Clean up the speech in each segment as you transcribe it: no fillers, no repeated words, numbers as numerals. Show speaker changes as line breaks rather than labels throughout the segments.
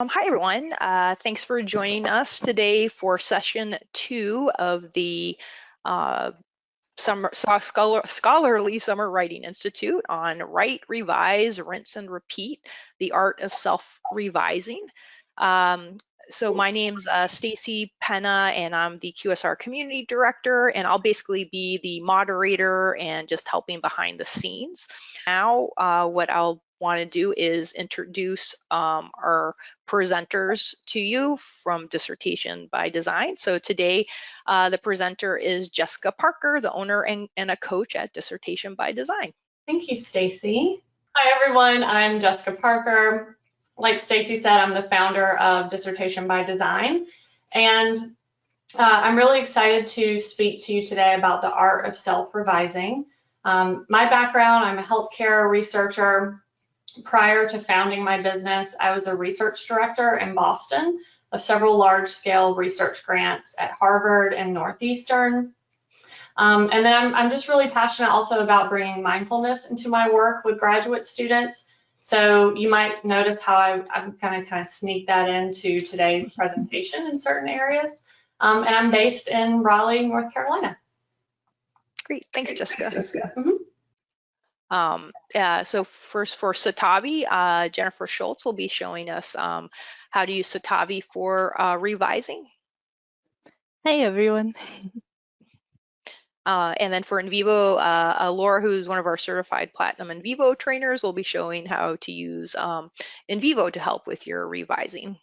Hi everyone, thanks for joining us today for session 2 of the Scholarly Summer Writing Institute on Write, Revise, Rinse and Repeat, the Art of Self-Revising. So my name's Stacy Penna and I'm the QSR Community Director, and I'll basically be the moderator and just helping behind the scenes. Now what I'll want to do is introduce our presenters to you from Dissertation by Design. So today the presenter is Jessica Parker, the owner and a coach at Dissertation by Design.
Thank you, Stacy. Hi everyone, I'm Jessica Parker. Like Stacy said, I'm the founder of Dissertation by Design, and I'm really excited to speak to you today about the art of self-revising. My background, I'm a healthcare researcher. Prior to founding my business, I was a research director in Boston of several large-scale research grants at Harvard and Northeastern. And then I'm just really passionate also about bringing mindfulness into my work with graduate students. So you might notice how I'm kind of sneak that into today's presentation in certain areas. And I'm based in Raleigh, North Carolina.
Great, thanks, Jessica.
Mm-hmm.
So first for Citavi, Jennifer Schultz will be showing us how to use Citavi for revising.
Hey everyone.
And then for NVivo, Laura, who's one of our certified Platinum NVivo trainers, will be showing how to use NVivo to help with your revising.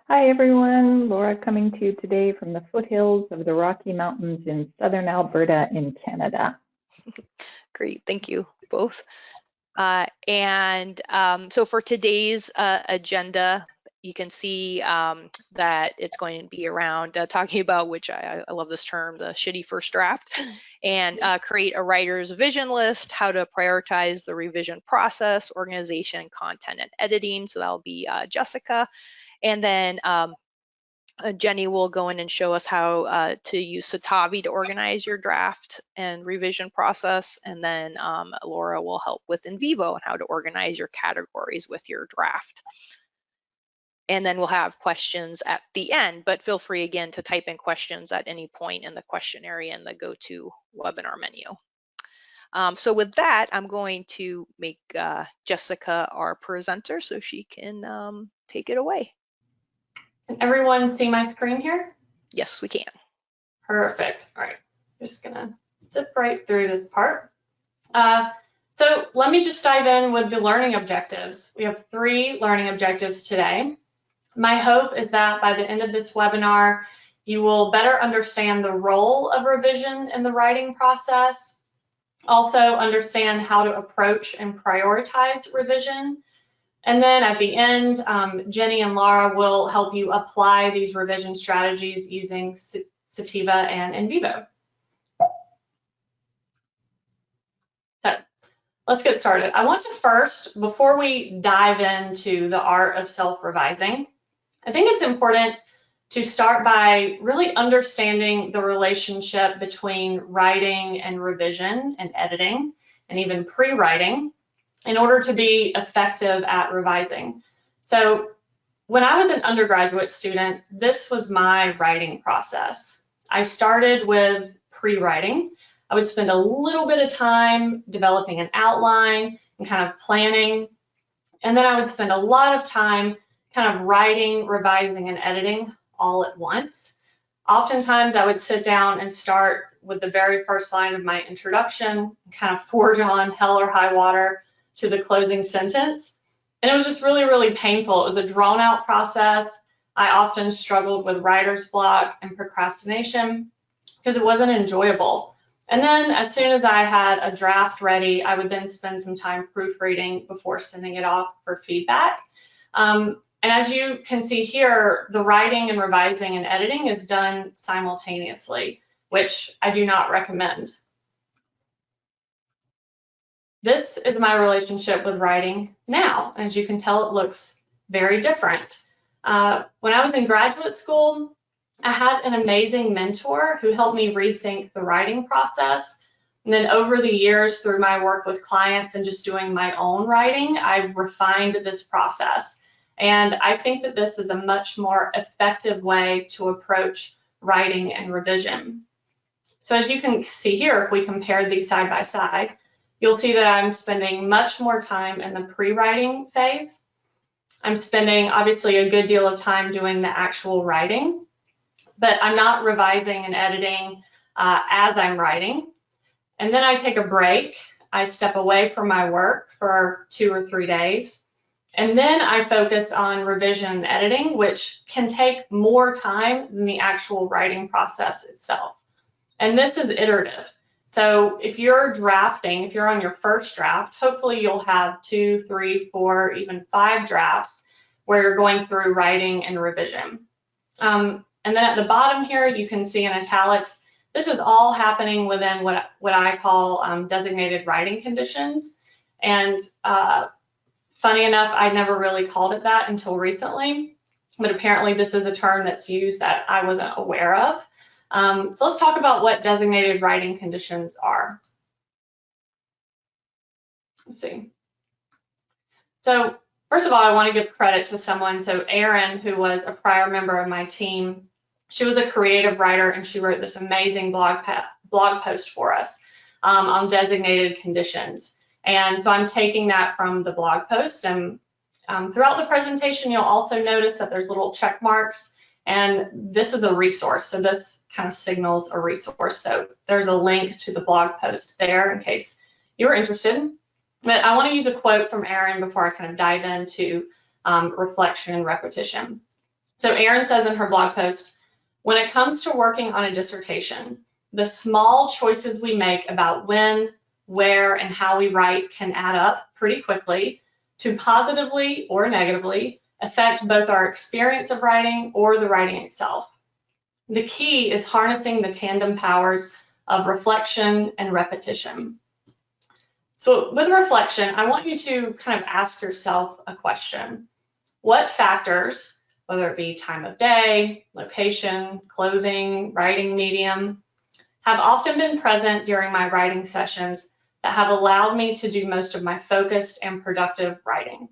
Hi everyone, Laura coming to you today from the foothills of the Rocky Mountains in southern Alberta in Canada.
Great, thank you both. So for today's agenda, you can see that it's going to be around talking about, which I love this term, the shitty first draft, and create a writer's vision list, how to prioritize the revision process, organization, content, and editing. So that'll be Jessica. And then Jenny will go in and show us how to use Citavi to organize your draft and revision process. And then Laura will help with NVivo and how to organize your categories with your draft. And then we'll have questions at the end, but feel free again to type in questions at any point in the question area in the GoTo webinar menu. So with that, I'm going to make Jessica our presenter so she can take it away.
Can everyone see my screen here?
Yes, we can.
Perfect. All right, just gonna zip right through this part. So let me just dive in with the learning objectives. We have 3 learning objectives today. My hope is that by the end of this webinar, you will better understand the role of revision in the writing process, also understand how to approach and prioritize revision. And then at the end, Jenny and Laura will help you apply these revision strategies using Citavi and NVivo. So let's get started. I want to first, before we dive into the art of self-revising, I think it's important to start by really understanding the relationship between writing and revision and editing and even pre-writing in order to be effective at revising. So when I was an undergraduate student, this was my writing process. I started with pre-writing. I would spend a little bit of time developing an outline and kind of planning, and then I would spend a lot of time kind of writing, revising, and editing all at once. Oftentimes I would sit down and start with the very first line of my introduction, kind of forge on hell or high water to the closing sentence. And it was just really, really painful. It was a drawn out process. I often struggled with writer's block and procrastination because it wasn't enjoyable. And then as soon as I had a draft ready, I would then spend some time proofreading before sending it off for feedback. And as you can see here, the writing and revising and editing is done simultaneously, which I do not recommend. This is my relationship with writing now. As you can tell, it looks very different. When I was in graduate school, I had an amazing mentor who helped me rethink the writing process. And then over the years, through my work with clients and just doing my own writing, I've refined this process. And I think that this is a much more effective way to approach writing and revision. So as you can see here, if we compare these side by side, you'll see that I'm spending much more time in the pre-writing phase. I'm spending obviously a good deal of time doing the actual writing, but I'm not revising and editing as I'm writing. And then I take a break. I step away from my work for 2 or 3 days. And then I focus on revision and editing, which can take more time than the actual writing process itself. And this is iterative. So if you're drafting, if you're on your first draft, hopefully you'll have 2, 3, 4, even 5 drafts where you're going through writing and revision. And then at the bottom here, you can see in italics, this is all happening within what I call designated writing conditions. And funny enough, I never really called it that until recently, but apparently this is a term that's used that I wasn't aware of. So let's talk about what designated writing conditions are. Let's see. So first of all, I want to give credit to someone. So Erin, who was a prior member of my team, she was a creative writer and she wrote this amazing blog post for us on designated conditions. And so I'm taking that from the blog post, and throughout the presentation, you'll also notice that there's little check marks, and this is a resource. So this kind of signals a resource. So there's a link to the blog post there in case you were interested. But I want to use a quote from Erin before I kind of dive into reflection and repetition. So Erin says in her blog post, when it comes to working on a dissertation, the small choices we make about when, where, and how we write can add up pretty quickly to positively or negatively affect both our experience of writing or the writing itself. The key is harnessing the tandem powers of reflection and repetition. So with reflection, I want you to kind of ask yourself a question. What factors, whether it be time of day, location, clothing, writing medium, have often been present during my writing sessions that have allowed me to do most of my focused and productive writing?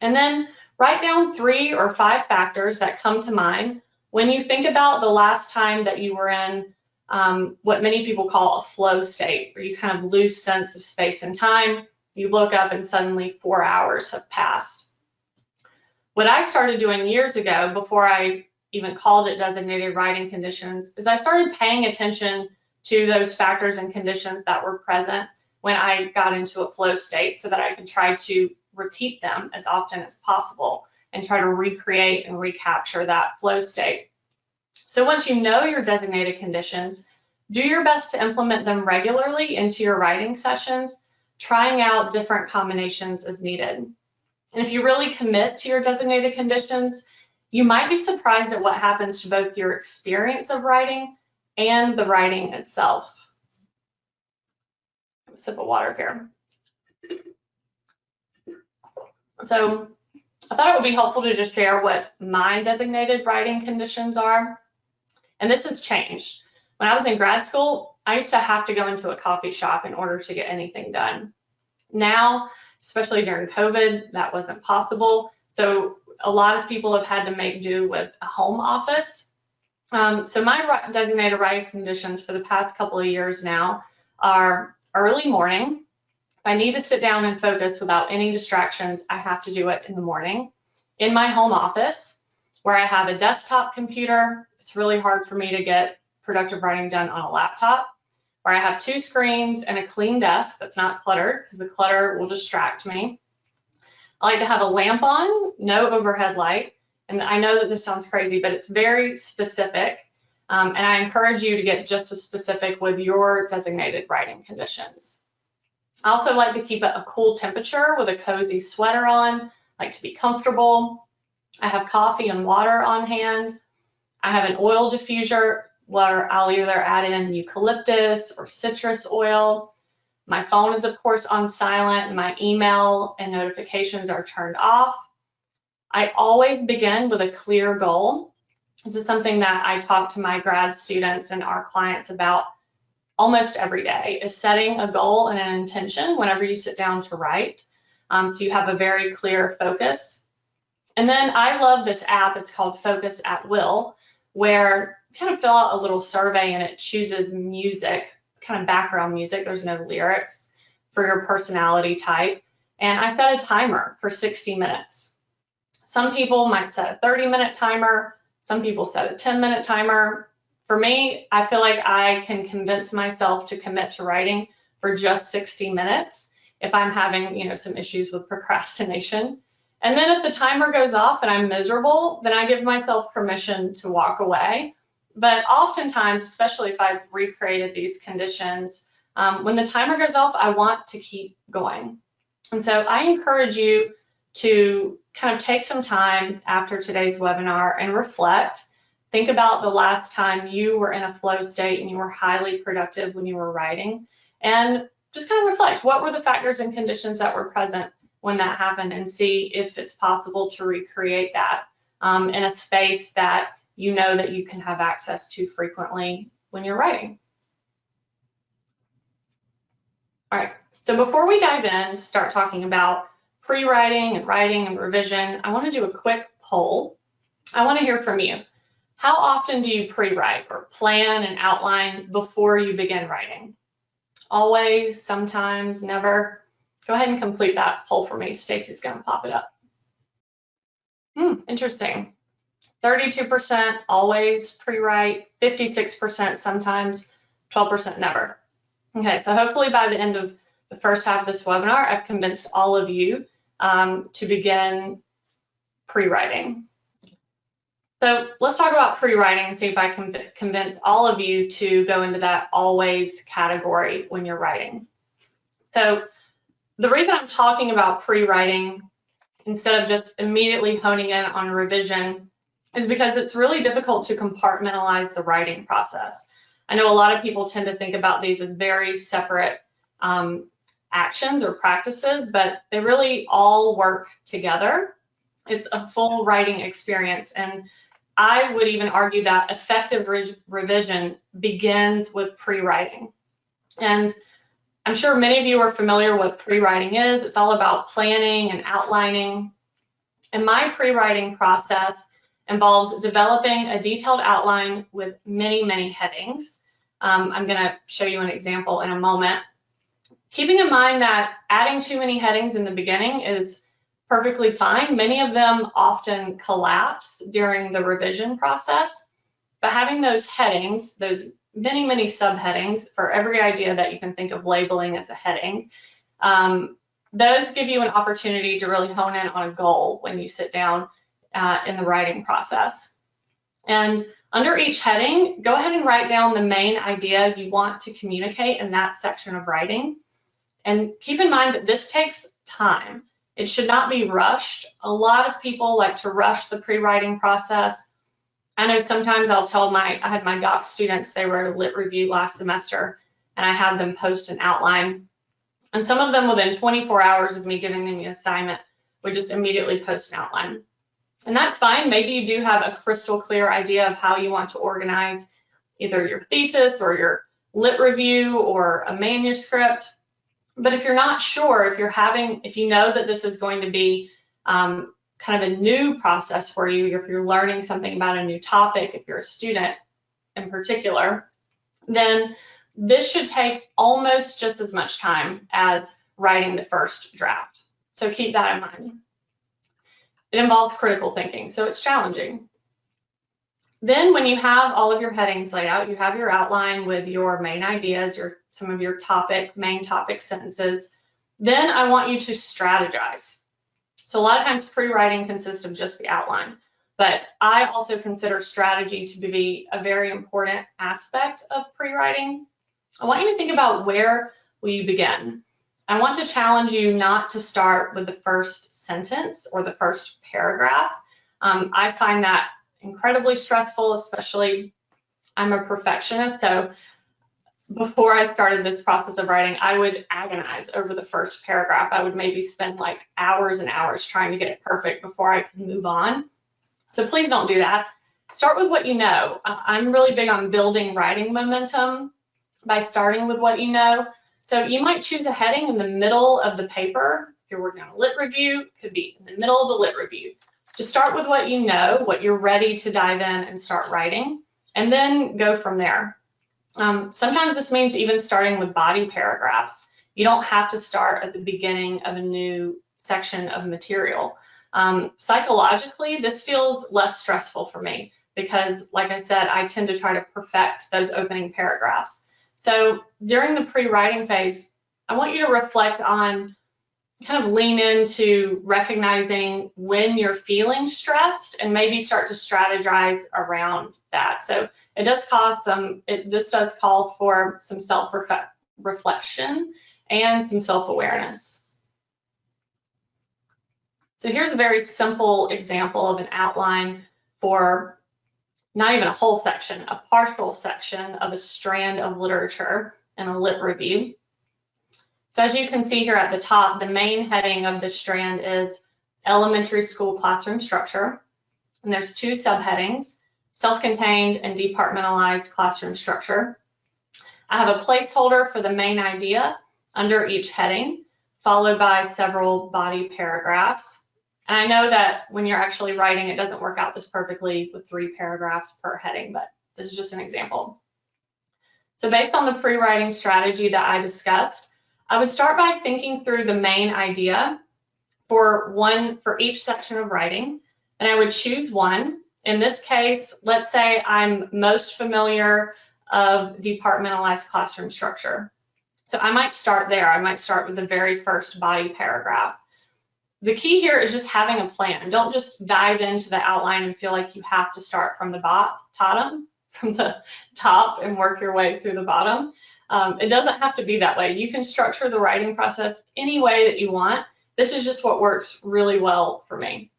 And then write down 3 or 5 factors that come to mind when you think about the last time that you were in what many people call a flow state, where you kind of lose sense of space and time. You look up and suddenly 4 hours have passed. What I started doing years ago, before I even called it designated writing conditions, is I started paying attention to those factors and conditions that were present when I got into a flow state so that I could try to repeat them as often as possible and try to recreate and recapture that flow state. So once you know your designated conditions, do your best to implement them regularly into your writing sessions, trying out different combinations as needed. And if you really commit to your designated conditions, you might be surprised at what happens to both your experience of writing and the writing itself. A sip of water here. So I thought it would be helpful to just share what my designated writing conditions are. And this has changed. When I was in grad school, I used to have to go into a coffee shop in order to get anything done. Now, especially during COVID, that wasn't possible. So a lot of people have had to make do with a home office. So my designated writing conditions for the past couple of years now are early morning. If I need to sit down and focus without any distractions, I have to do it in the morning. In my home office, where I have a desktop computer, it's really hard for me to get productive writing done on a laptop, where I have 2 screens and a clean desk that's not cluttered, because the clutter will distract me. I like to have a lamp on, no overhead light. And I know that this sounds crazy, but it's very specific. And I encourage you to get just as specific with your designated writing conditions. I also like to keep it a cool temperature with a cozy sweater on, like to be comfortable. I have coffee and water on hand. I have an oil diffuser where I'll either add in eucalyptus or citrus oil. My phone is, of course, on silent, and my email and notifications are turned off. I always begin with a clear goal. This is something that I talk to my grad students and our clients about almost every day, is setting a goal and an intention whenever you sit down to write. So you have a very clear focus. And then I love this app. It's called Focus at Will, where you kind of fill out a little survey and it chooses music, kind of background music. There's no lyrics for your personality type. And I set a timer for 60 minutes. Some people might set a 30-minute timer. Some people set a 10-minute timer. For me, I feel like I can convince myself to commit to writing for just 60 minutes if I'm having, some issues with procrastination. And then if the timer goes off and I'm miserable, then I give myself permission to walk away. But oftentimes, especially if I've recreated these conditions, when the timer goes off, I want to keep going. And so I encourage you to kind of take some time after today's webinar and reflect. Think about the last time you were in a flow state and you were highly productive when you were writing, and just kind of reflect, what were the factors and conditions that were present when that happened, and see if it's possible to recreate that in a space that you know that you can have access to frequently when you're writing. All right, so before we dive in to start talking about pre-writing and writing and revision, I want to do a quick poll. I want to hear from you. How often do you pre-write or plan and outline before you begin writing? Always, sometimes, never? Go ahead and complete that poll for me. Stacy's going to pop it up. Interesting. 32% always pre-write, 56% sometimes, 12% never. Okay, so hopefully by the end of the first half of this webinar, I've convinced all of you to begin pre-writing. So let's talk about pre-writing and see if I can convince all of you to go into that always category when you're writing. So the reason I'm talking about pre-writing instead of just immediately honing in on revision is because it's really difficult to compartmentalize the writing process. I know a lot of people tend to think about these as very separate actions or practices, but they really all work together. It's a full writing experience, and I would even argue that effective revision begins with pre-writing. And I'm sure many of you are familiar with what pre-writing is. It's all about planning and outlining. And my pre-writing process involves developing a detailed outline with many, many headings. I'm going to show you an example in a moment. Keeping in mind that adding too many headings in the beginning is perfectly fine. Many of them often collapse during the revision process, but having those headings, those many, many subheadings for every idea that you can think of labeling as a heading, those give you an opportunity to really hone in on a goal when you sit down in the writing process. And under each heading, go ahead and write down the main idea you want to communicate in that section of writing. And keep in mind that this takes time. It should not be rushed. A lot of people like to rush the pre-writing process. I know sometimes I'll tell I had my doc students, they wrote a lit review last semester, and I had them post an outline. And some of them within 24 hours of me giving them the assignment would just immediately post an outline. And that's fine. Maybe you do have a crystal clear idea of how you want to organize either your thesis or your lit review or a manuscript. But if you're not sure, if you know that this is going to be kind of a new process for you, if you're learning something about a new topic, if you're a student in particular, then this should take almost just as much time as writing the first draft. So keep that in mind. It involves critical thinking, so it's challenging. Then when you have all of your headings laid out, you have your outline with your main ideas, some of your main topic sentences, then I want you to strategize. So a lot of times pre-writing consists of just the outline, but I also consider strategy to be a very important aspect of pre-writing. I want you to think about where will you begin. I want to challenge you not to start with the first sentence or the first paragraph. I find that incredibly stressful, especially I'm a perfectionist, so before I started this process of writing, I would agonize over the first paragraph. I would maybe spend like hours and hours trying to get it perfect before I could move on. So please don't do that. Start with what you know. I'm really big on building writing momentum by starting with what you know. So you might choose a heading in the middle of the paper. If you're working on a lit review, it could be in the middle of the lit review. Just start with what you know, what you're ready to dive in and start writing, and then go from there. Sometimes this means even starting with body paragraphs. You don't have to start at the beginning of a new section of material. Psychologically, this feels less stressful for me because, like I said, I tend to try to perfect those opening paragraphs. So during the pre-writing phase, I want you to reflect on, kind of lean into recognizing when you're feeling stressed and maybe start to strategize around that. So it does cause this does call for some self-reflection and some self-awareness. So here's a very simple example of an outline for not even a whole section, a partial section of a strand of literature in a lit review. So as you can see here at the top, the main heading of this strand is elementary school classroom structure. And there's two subheadings, self-contained and departmentalized classroom structure. I have a placeholder for the main idea under each heading, followed by several body paragraphs. And I know that when you're actually writing, it doesn't work out this perfectly with 3 paragraphs per heading, but this is just an example. So based on the pre-writing strategy that I discussed, I would start by thinking through the main idea for each section of writing, and I would choose one. In this case, let's say I'm most familiar of departmentalized classroom structure. So I might start there. I might start with the very first body paragraph. The key here is just having a plan. Don't just dive into the outline and feel like you have to start from the top and work your way through the bottom. It doesn't have to be that way. You can structure the writing process any way that you want. This is just what works really well for me.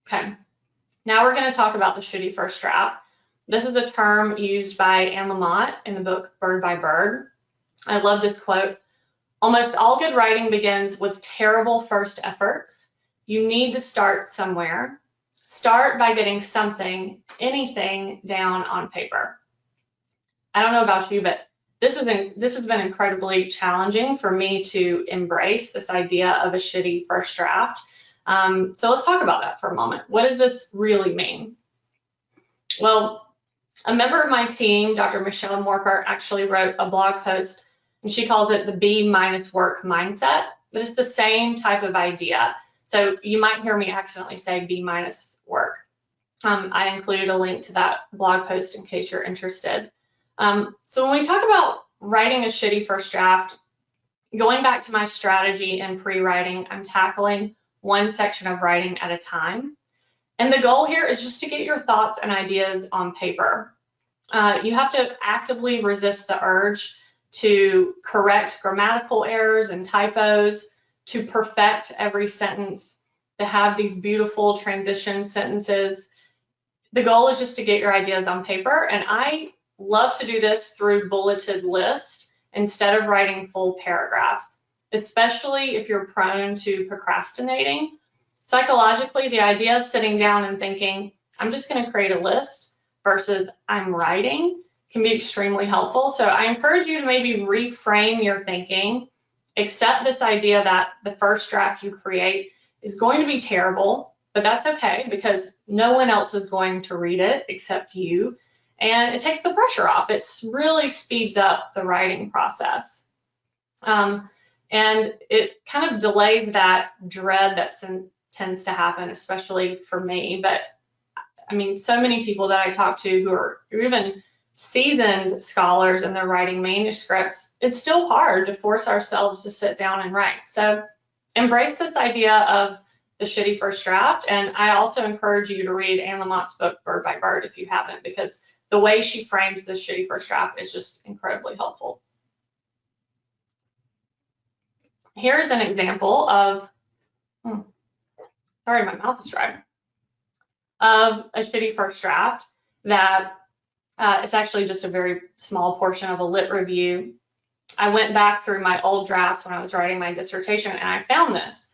Okay, now we're going to talk about the shitty first draft. This is a term used by Anne Lamott in the book Bird by Bird. I love this quote. Almost all good writing begins with terrible first efforts. You need to start somewhere. Start by getting something, anything down on paper. I don't know about you, but this has been incredibly challenging for me to embrace this idea of a shitty first draft. So let's talk about that for a moment. What does this really mean? Well, a member of my team, Dr. Michelle Morker, actually wrote a blog post, and she calls it the B- work mindset, but it's the same type of idea. So you might hear me accidentally say B- work. I included a link to that blog post in case you're interested. So when we talk about writing a shitty first draft, going back to my strategy in pre-writing, I'm tackling one section of writing at a time. And the goal here is just to get your thoughts and ideas on paper. You have to actively resist the urge to correct grammatical errors and typos, to perfect every sentence, to have these beautiful transition sentences. The goal is just to get your ideas on paper, and I love to do this through bulleted lists instead of writing full paragraphs, especially if you're prone to procrastinating. Psychologically, the idea of sitting down and thinking, I'm just going to create a list versus I'm writing can be extremely helpful. So I encourage you to maybe reframe your thinking, accept this idea that the first draft you create is going to be terrible, but that's okay because no one else is going to read it except you. And it takes the pressure off. It really speeds up the writing process. And it kind of delays that dread that tends to happen, especially for me. But I mean, so many people that I talk to who are even seasoned scholars and they're writing manuscripts, it's still hard to force ourselves to sit down and write. So embrace this idea of the shitty first draft. And I also encourage you to read Anne Lamott's book, Bird by Bird, if you haven't, because the way she frames this shitty first draft is just incredibly helpful. Here's an example of, sorry, my mouth is dry, of a shitty first draft that it's actually just a very small portion of a lit review. I went back through my old drafts when I was writing my dissertation and I found this.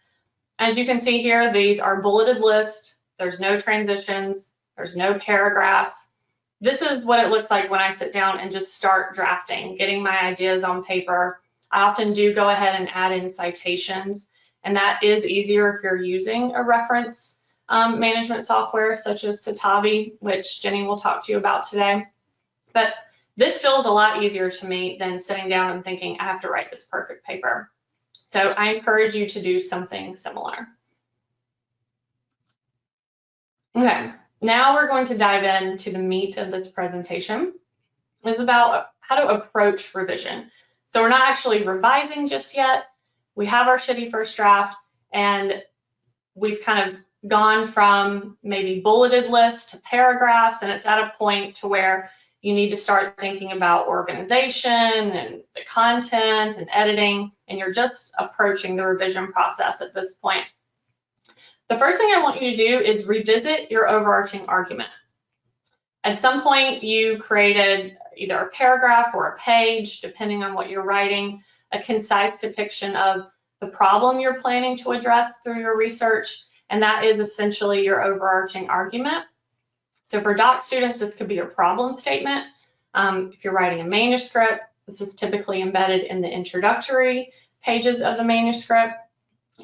As you can see here, these are bulleted lists. There's no transitions. There's no paragraphs. This is what it looks like when I sit down and just start drafting, getting my ideas on paper. I often do go ahead and add in citations and that is easier if you're using a reference management software such as Citavi, which Jenny will talk to you about today. But this feels a lot easier to me than sitting down and thinking, I have to write this perfect paper. So I encourage you to do something similar. Okay, now we're going to dive into the meat of this presentation. It's about how to approach revision. So we're not actually revising just yet. We have our shitty first draft, and we've kind of gone from maybe bulleted lists to paragraphs, and it's at a point to where you need to start thinking about organization and the content and editing, and you're just approaching the revision process at this point. The first thing I want you to do is revisit your overarching argument. At some point, you created either a paragraph or a page, depending on what you're writing, a concise depiction of the problem you're planning to address through your research, and that is essentially your overarching argument. So for doc students, this could be your problem statement. If you're writing a manuscript, this is typically embedded in the introductory pages of the manuscript.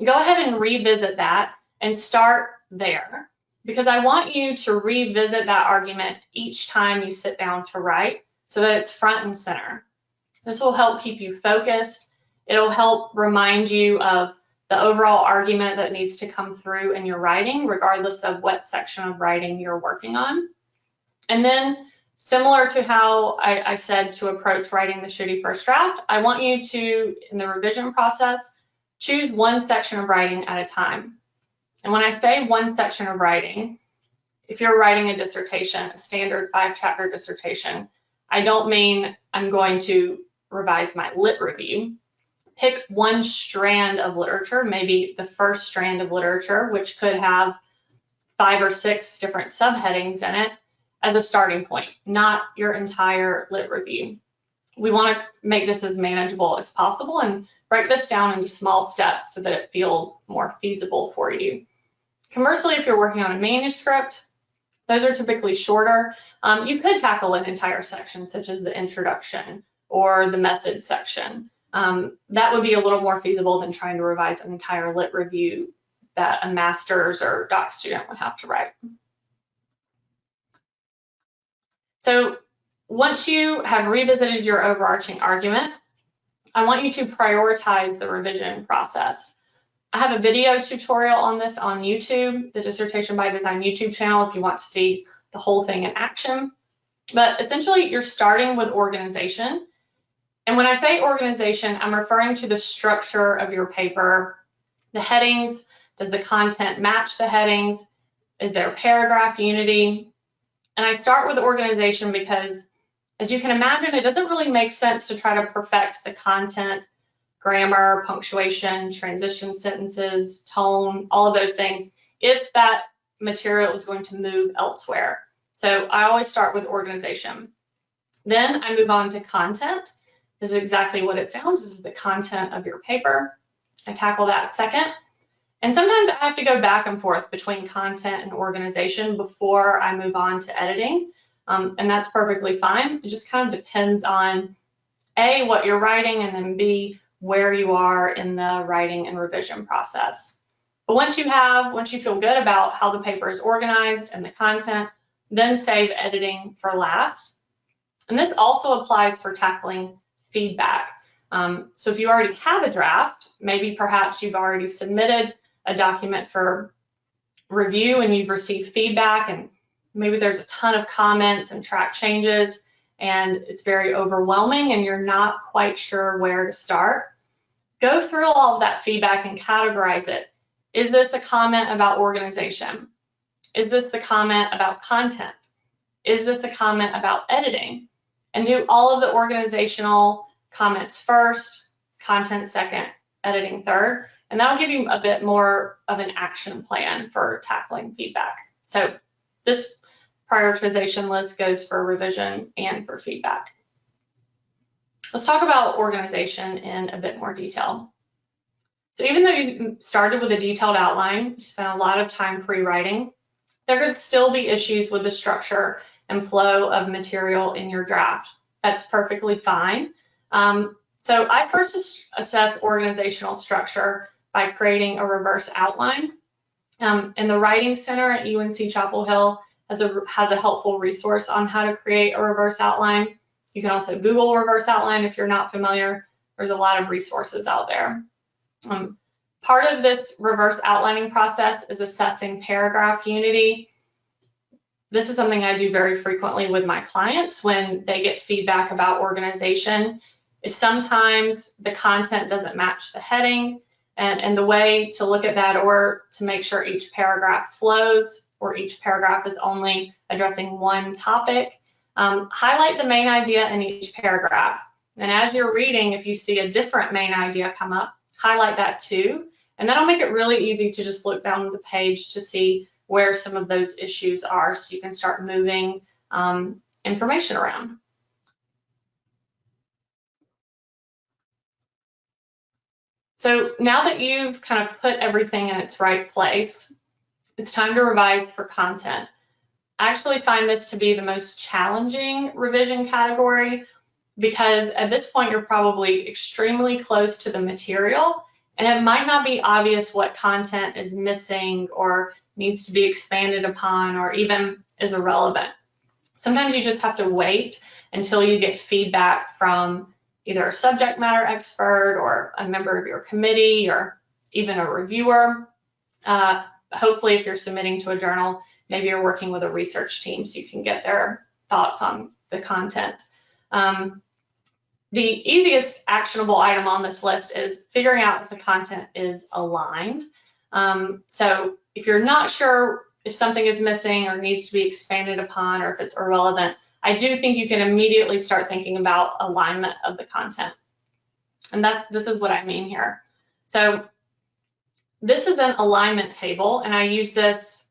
Go ahead and revisit that and start there, because I want you to revisit that argument each time you sit down to write so that it's front and center. This will help keep you focused. It'll help remind you of the overall argument that needs to come through in your writing, regardless of what section of writing you're working on. And then, similar to how I said to approach writing the shitty first draft, I want you to, in the revision process, choose one section of writing at a time. And when I say one section of writing, if you're writing a dissertation, a standard 5-chapter dissertation, I don't mean I'm going to revise my lit review. Pick one strand of literature, maybe the first strand of literature, which could have 5 or 6 different subheadings in it, as a starting point, not your entire lit review. We want to make this as manageable as possible and break this down into small steps so that it feels more feasible for you. Conversely, if you're working on a manuscript, those are typically shorter. You could tackle an entire section, such as the introduction or the method section. That would be a little more feasible than trying to revise an entire lit review that a master's or doc student would have to write. So once you have revisited your overarching argument, I want you to prioritize the revision process. I have a video tutorial on this on YouTube, the Dissertation by Design YouTube channel, if you want to see the whole thing in action. But essentially, you're starting with organization. And when I say organization, I'm referring to the structure of your paper, the headings. Does the content match the headings? Is there paragraph unity? And I start with organization because, as you can imagine, it doesn't really make sense to try to perfect the content, grammar, punctuation, transition sentences, tone, all of those things, if that material is going to move elsewhere. So I always start with organization. Then I move on to content. This is exactly what it sounds. This is the content of your paper. I tackle that second. And sometimes I have to go back and forth between content and organization before I move on to editing. And that's perfectly fine. It just kind of depends on A, what you're writing, and then B, where you are in the writing and revision process. But once you feel good about how the paper is organized and the content, then save editing for last. And this also applies for tackling feedback. So if you already have a draft, maybe perhaps you've already submitted a document for review and you've received feedback, and maybe there's a ton of comments and track changes and it's very overwhelming and you're not quite sure where to start. Go through all of that feedback and categorize it. Is this a comment about organization? Is this the comment about content? Is this a comment about editing? And do all of the organizational comments first, content second, editing third, and that'll give you a bit more of an action plan for tackling feedback. So this prioritization list goes for revision and for feedback. Let's talk about organization in a bit more detail. So even though you started with a detailed outline, you spent a lot of time pre-writing, there could still be issues with the structure and flow of material in your draft. That's perfectly fine. So I first assess organizational structure by creating a reverse outline. And the Writing Center at UNC Chapel Hill has a helpful resource on how to create a reverse outline. You can also Google reverse outline if you're not familiar. There's a lot of resources out there. Part of this reverse outlining process is assessing paragraph unity. This is something I do very frequently with my clients when they get feedback about organization, is sometimes the content doesn't match the heading, and the way to look at that, or to make sure each paragraph flows or each paragraph is only addressing one topic, highlight the main idea in each paragraph. And as you're reading, if you see a different main idea come up, highlight that too. And that'll make it really easy to just look down the page to see where some of those issues are, so you can start moving information around. So now that you've kind of put everything in its right place, it's time to revise for content. I actually find this to be the most challenging revision category, because at this point you're probably extremely close to the material, and it might not be obvious what content is missing or needs to be expanded upon or even is irrelevant. Sometimes you just have to wait until you get feedback from either a subject matter expert or a member of your committee or even a reviewer. Hopefully, if you're submitting to a journal, maybe you're working with a research team so you can get their thoughts on the content. The easiest actionable item on this list is figuring out if the content is aligned. So if you're not sure if something is missing or needs to be expanded upon, or if it's irrelevant, I do think you can immediately start thinking about alignment of the content. And this is what I mean here. So this is an alignment table, and I use this,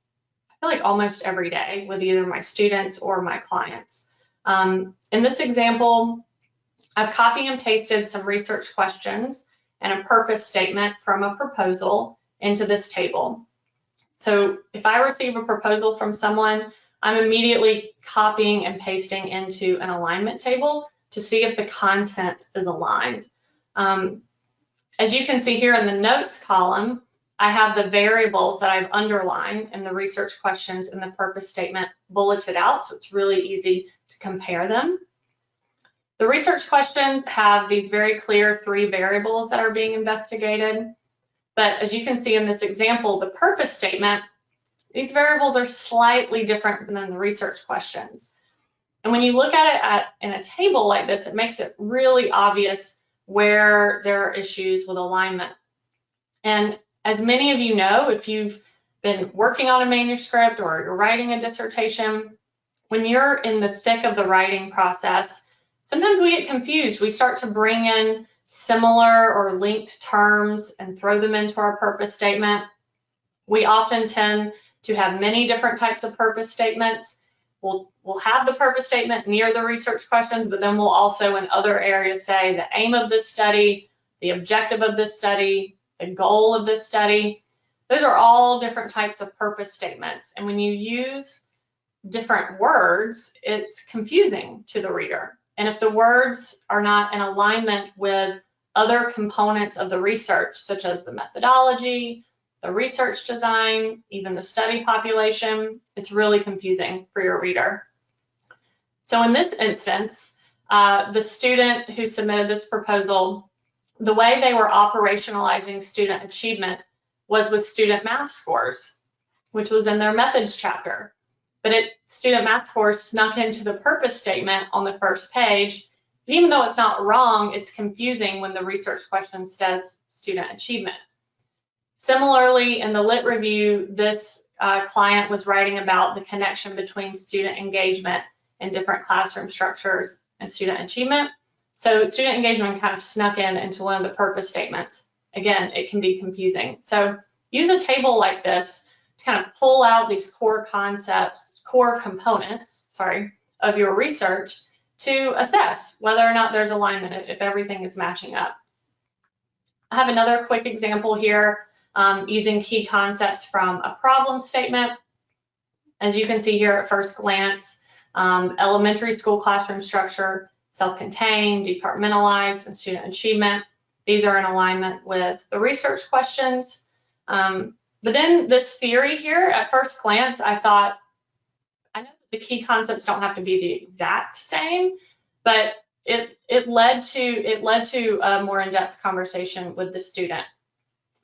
I feel like, almost every day with either my students or my clients. In this example, I've copied and pasted some research questions and a purpose statement from a proposal into this table. So if I receive a proposal from someone, I'm immediately copying and pasting into an alignment table to see if the content is aligned. As you can see here in the notes column, I have the variables that I've underlined in the research questions and the purpose statement bulleted out, so it's really easy to compare them. The research questions have these very clear 3 variables that are being investigated. But as you can see in this example, the purpose statement, these variables are slightly different than the research questions. And when you look at it in a table like this, it makes it really obvious where there are issues with alignment. And as many of you know, if you've been working on a manuscript or you're writing a dissertation, when you're in the thick of the writing process, sometimes we get confused. We start to bring in similar or linked terms and throw them into our purpose statement. We often tend to have many different types of purpose statements. We'll have the purpose statement near the research questions, but then we'll also in other areas say the aim of this study, the objective of this study, the goal of this study. Those are all different types of purpose statements. And when you use different words, it's confusing to the reader. And if the words are not in alignment with other components of the research, such as the methodology, the research design, even the study population, it's really confusing for your reader. So in this instance, the student who submitted this proposal, the way they were operationalizing student achievement was with student math scores, which was in their methods chapter. But student math scores snuck into the purpose statement on the first page. And even though it's not wrong, it's confusing when the research question says student achievement. Similarly, in the lit review, this client was writing about the connection between student engagement and different classroom structures and student achievement. So student engagement kind of snuck into one of the purpose statements. Again, it can be confusing. So use a table like this to kind of pull out these core components, of your research to assess whether or not there's alignment, if everything is matching up. I have another quick example here using key concepts from a problem statement. As you can see here at first glance, elementary school classroom structure, self-contained, departmentalized, and student achievement. These are in alignment with the research questions. But then this theory here, at first glance, I thought, I know the key concepts don't have to be the exact same, but it led to a more in-depth conversation with the student.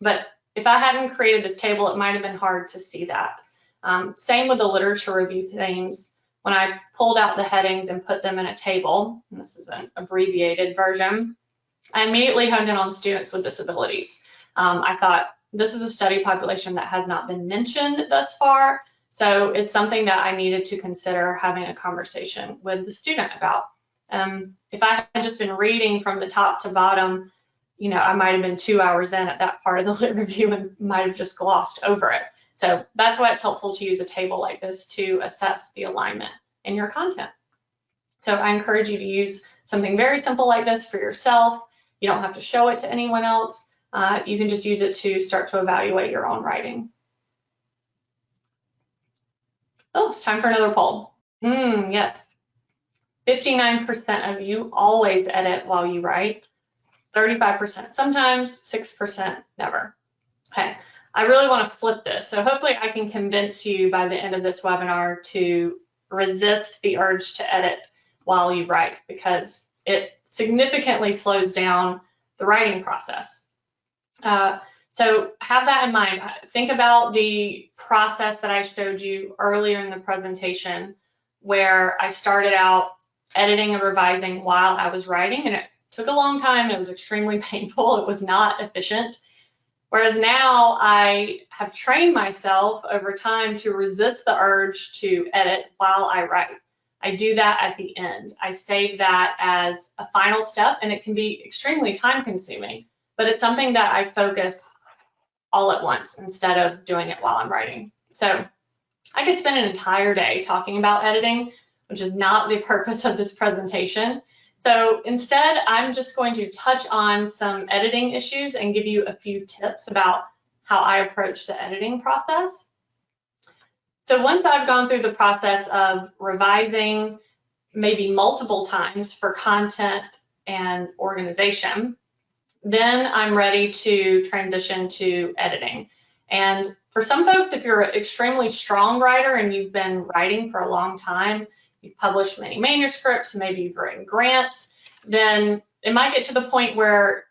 But if I hadn't created this table, it might have been hard to see that. Same with the literature review themes. When I pulled out the headings and put them in a table, and this is an abbreviated version, I immediately honed in on students with disabilities. I thought, this is a study population that has not been mentioned thus far, so it's something that I needed to consider having a conversation with the student about. If I had just been reading from the top to bottom, you know, I might have been 2 hours in at that part of the lit review and might have just glossed over it. So that's why it's helpful to use a table like this to assess the alignment in your content. So I encourage you to use something very simple like this for yourself. You don't have to show it to anyone else. You can just use it to start to evaluate your own writing. Oh, it's time for another poll. Yes. 59% of you always edit while you write. 35% sometimes, 6% never. Okay, I really want to flip this. So hopefully I can convince you by the end of this webinar to resist the urge to edit while you write, because it significantly slows down the writing process. So have that in mind. Think about the process that I showed you earlier in the presentation, where I started out editing and revising while I was writing, and it took a long time. It was extremely painful. It was not efficient. Whereas now I have trained myself over time to resist the urge to edit while I write. I do that at the end. I save that as a final step, and it can be extremely time consuming, but it's something that I focus all at once instead of doing it while I'm writing. So I could spend an entire day talking about editing, which is not the purpose of this presentation. So instead, I'm just going to touch on some editing issues and give you a few tips about how I approach the editing process. So once I've gone through the process of revising maybe multiple times for content and organization, then I'm ready to transition to editing. And for some folks, if you're an extremely strong writer and you've been writing for a long time, you've published many manuscripts, maybe you've written grants, then it might get to the point where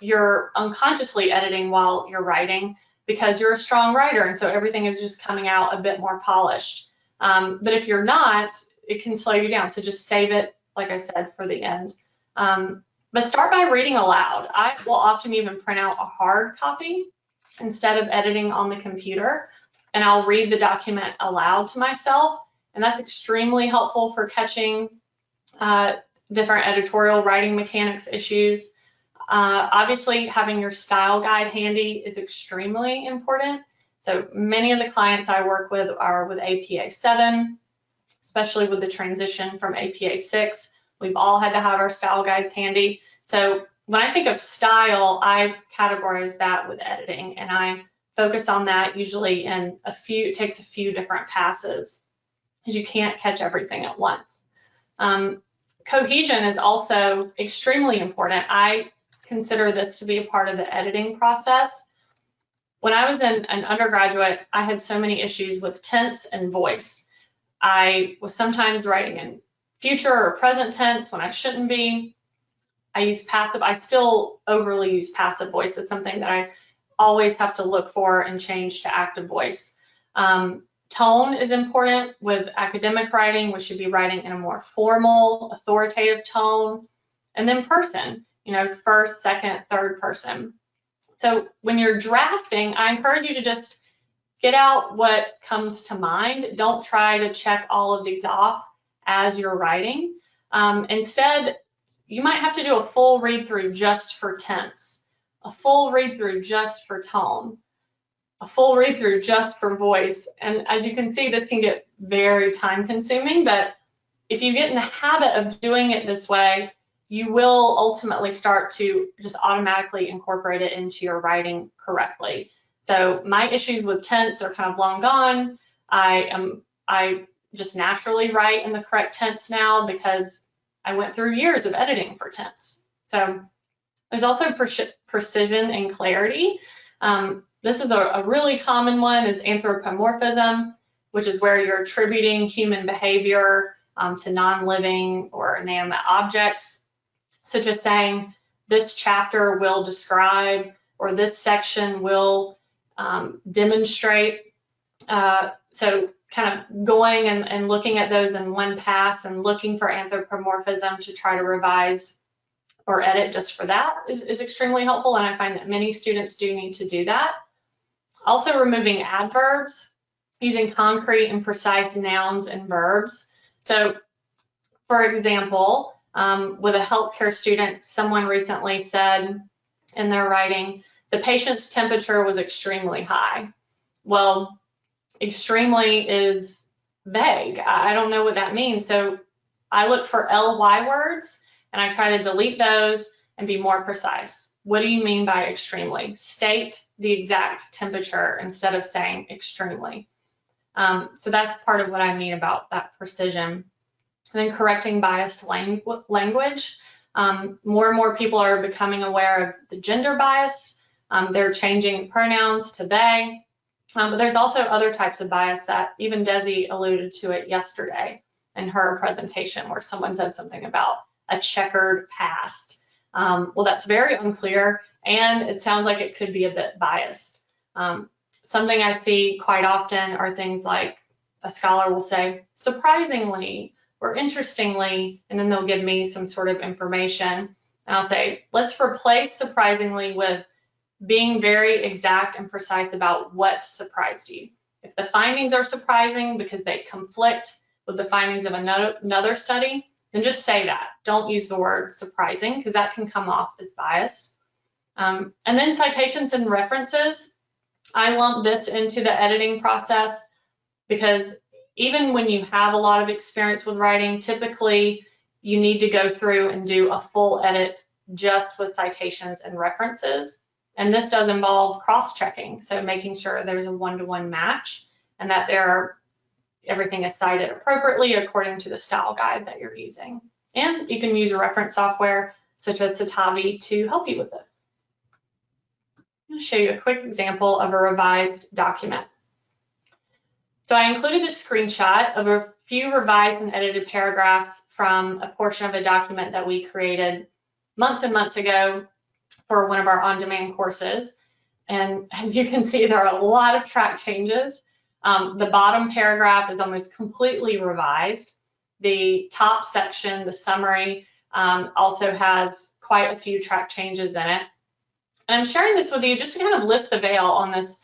you're unconsciously editing while you're writing because you're a strong writer, and so everything is just coming out a bit more polished. But if you're not, it can slow you down. So just save it, like I said, for the end. But start by reading aloud. I will often even print out a hard copy instead of editing on the computer, and I'll read the document aloud to myself, and that's extremely helpful for catching different editorial writing mechanics issues. Obviously, having your style guide handy is extremely important. So many of the clients I work with are with APA 7, especially with the transition from APA 6. We've all had to have our style guides handy. So when I think of style, I categorize that with editing, and I focus on that usually in it takes a few different passes, because you can't catch everything at once. Cohesion is also extremely important. I consider this to be a part of the editing process. When I was an undergraduate, I had so many issues with tense and voice. I was sometimes writing in future or present tense when I shouldn't be. I still overly use passive voice. It's something that I always have to look for and change to active voice. Tone is important with academic writing. We should be writing in a more formal, authoritative tone. And then person, first, second, third person. So when you're drafting, I encourage you to just get out what comes to mind. Don't try to check all of these off as you're writing. Instead, you might have to do a full read through just for tense, a full read through just for tone, a full read through just for voice. And as you can see, this can get very time consuming, but if you get in the habit of doing it this way, you will ultimately start to just automatically incorporate it into your writing correctly. So my issues with tense are kind of long gone. I just naturally write in the correct tense now because I went through years of editing for tense. So There's also precision and clarity. This is a really common one, is anthropomorphism, which is where you're attributing human behavior to non-living or inanimate objects, such as saying this chapter will describe, or this section will demonstrate. So kind of going and looking at those in one pass and looking for anthropomorphism to try to revise or edit just for that is extremely helpful, and I find that many students do need to do that. Also removing adverbs, using concrete and precise nouns and verbs. So for example, with a healthcare student, someone recently said in their writing, the patient's temperature was extremely high. Well, extremely is vague. I don't know what that means. So I look for ly words and I try to delete those and be more precise. What do you mean by extremely? State the exact temperature instead of saying extremely. So that's part of what I mean about that precision. And then correcting biased language. More and more people are becoming aware of the gender bias. They're changing pronouns to they. But there's also other types of bias that even Desi alluded to it yesterday in her presentation, where someone said something about a checkered past. Well, that's very unclear, and it sounds like it could be a bit biased. Something I see quite often are things like a scholar will say, surprisingly or interestingly, and then they'll give me some sort of information. And I'll say, let's replace surprisingly with being very exact and precise about what surprised you. If the findings are surprising because they conflict with the findings of another study, then just say that. Don't use the word surprising, because that can come off as biased. And then citations and references. I lump this into the editing process because even when you have a lot of experience with writing, typically you need to go through and do a full edit just with citations and references. And this does involve cross-checking, so making sure there's a one-to-one match and that everything is cited appropriately according to the style guide that you're using. And you can use a reference software such as Citavi to help you with this. I'm going to show you a quick example of a revised document. So I included a screenshot of a few revised and edited paragraphs from a portion of a document that we created months and months ago for one of our on-demand courses. And as you can see, there are a lot of track changes. The bottom paragraph is almost completely revised. The top section, the summary, also has quite a few track changes in it. And I'm sharing this with you just to kind of lift the veil on this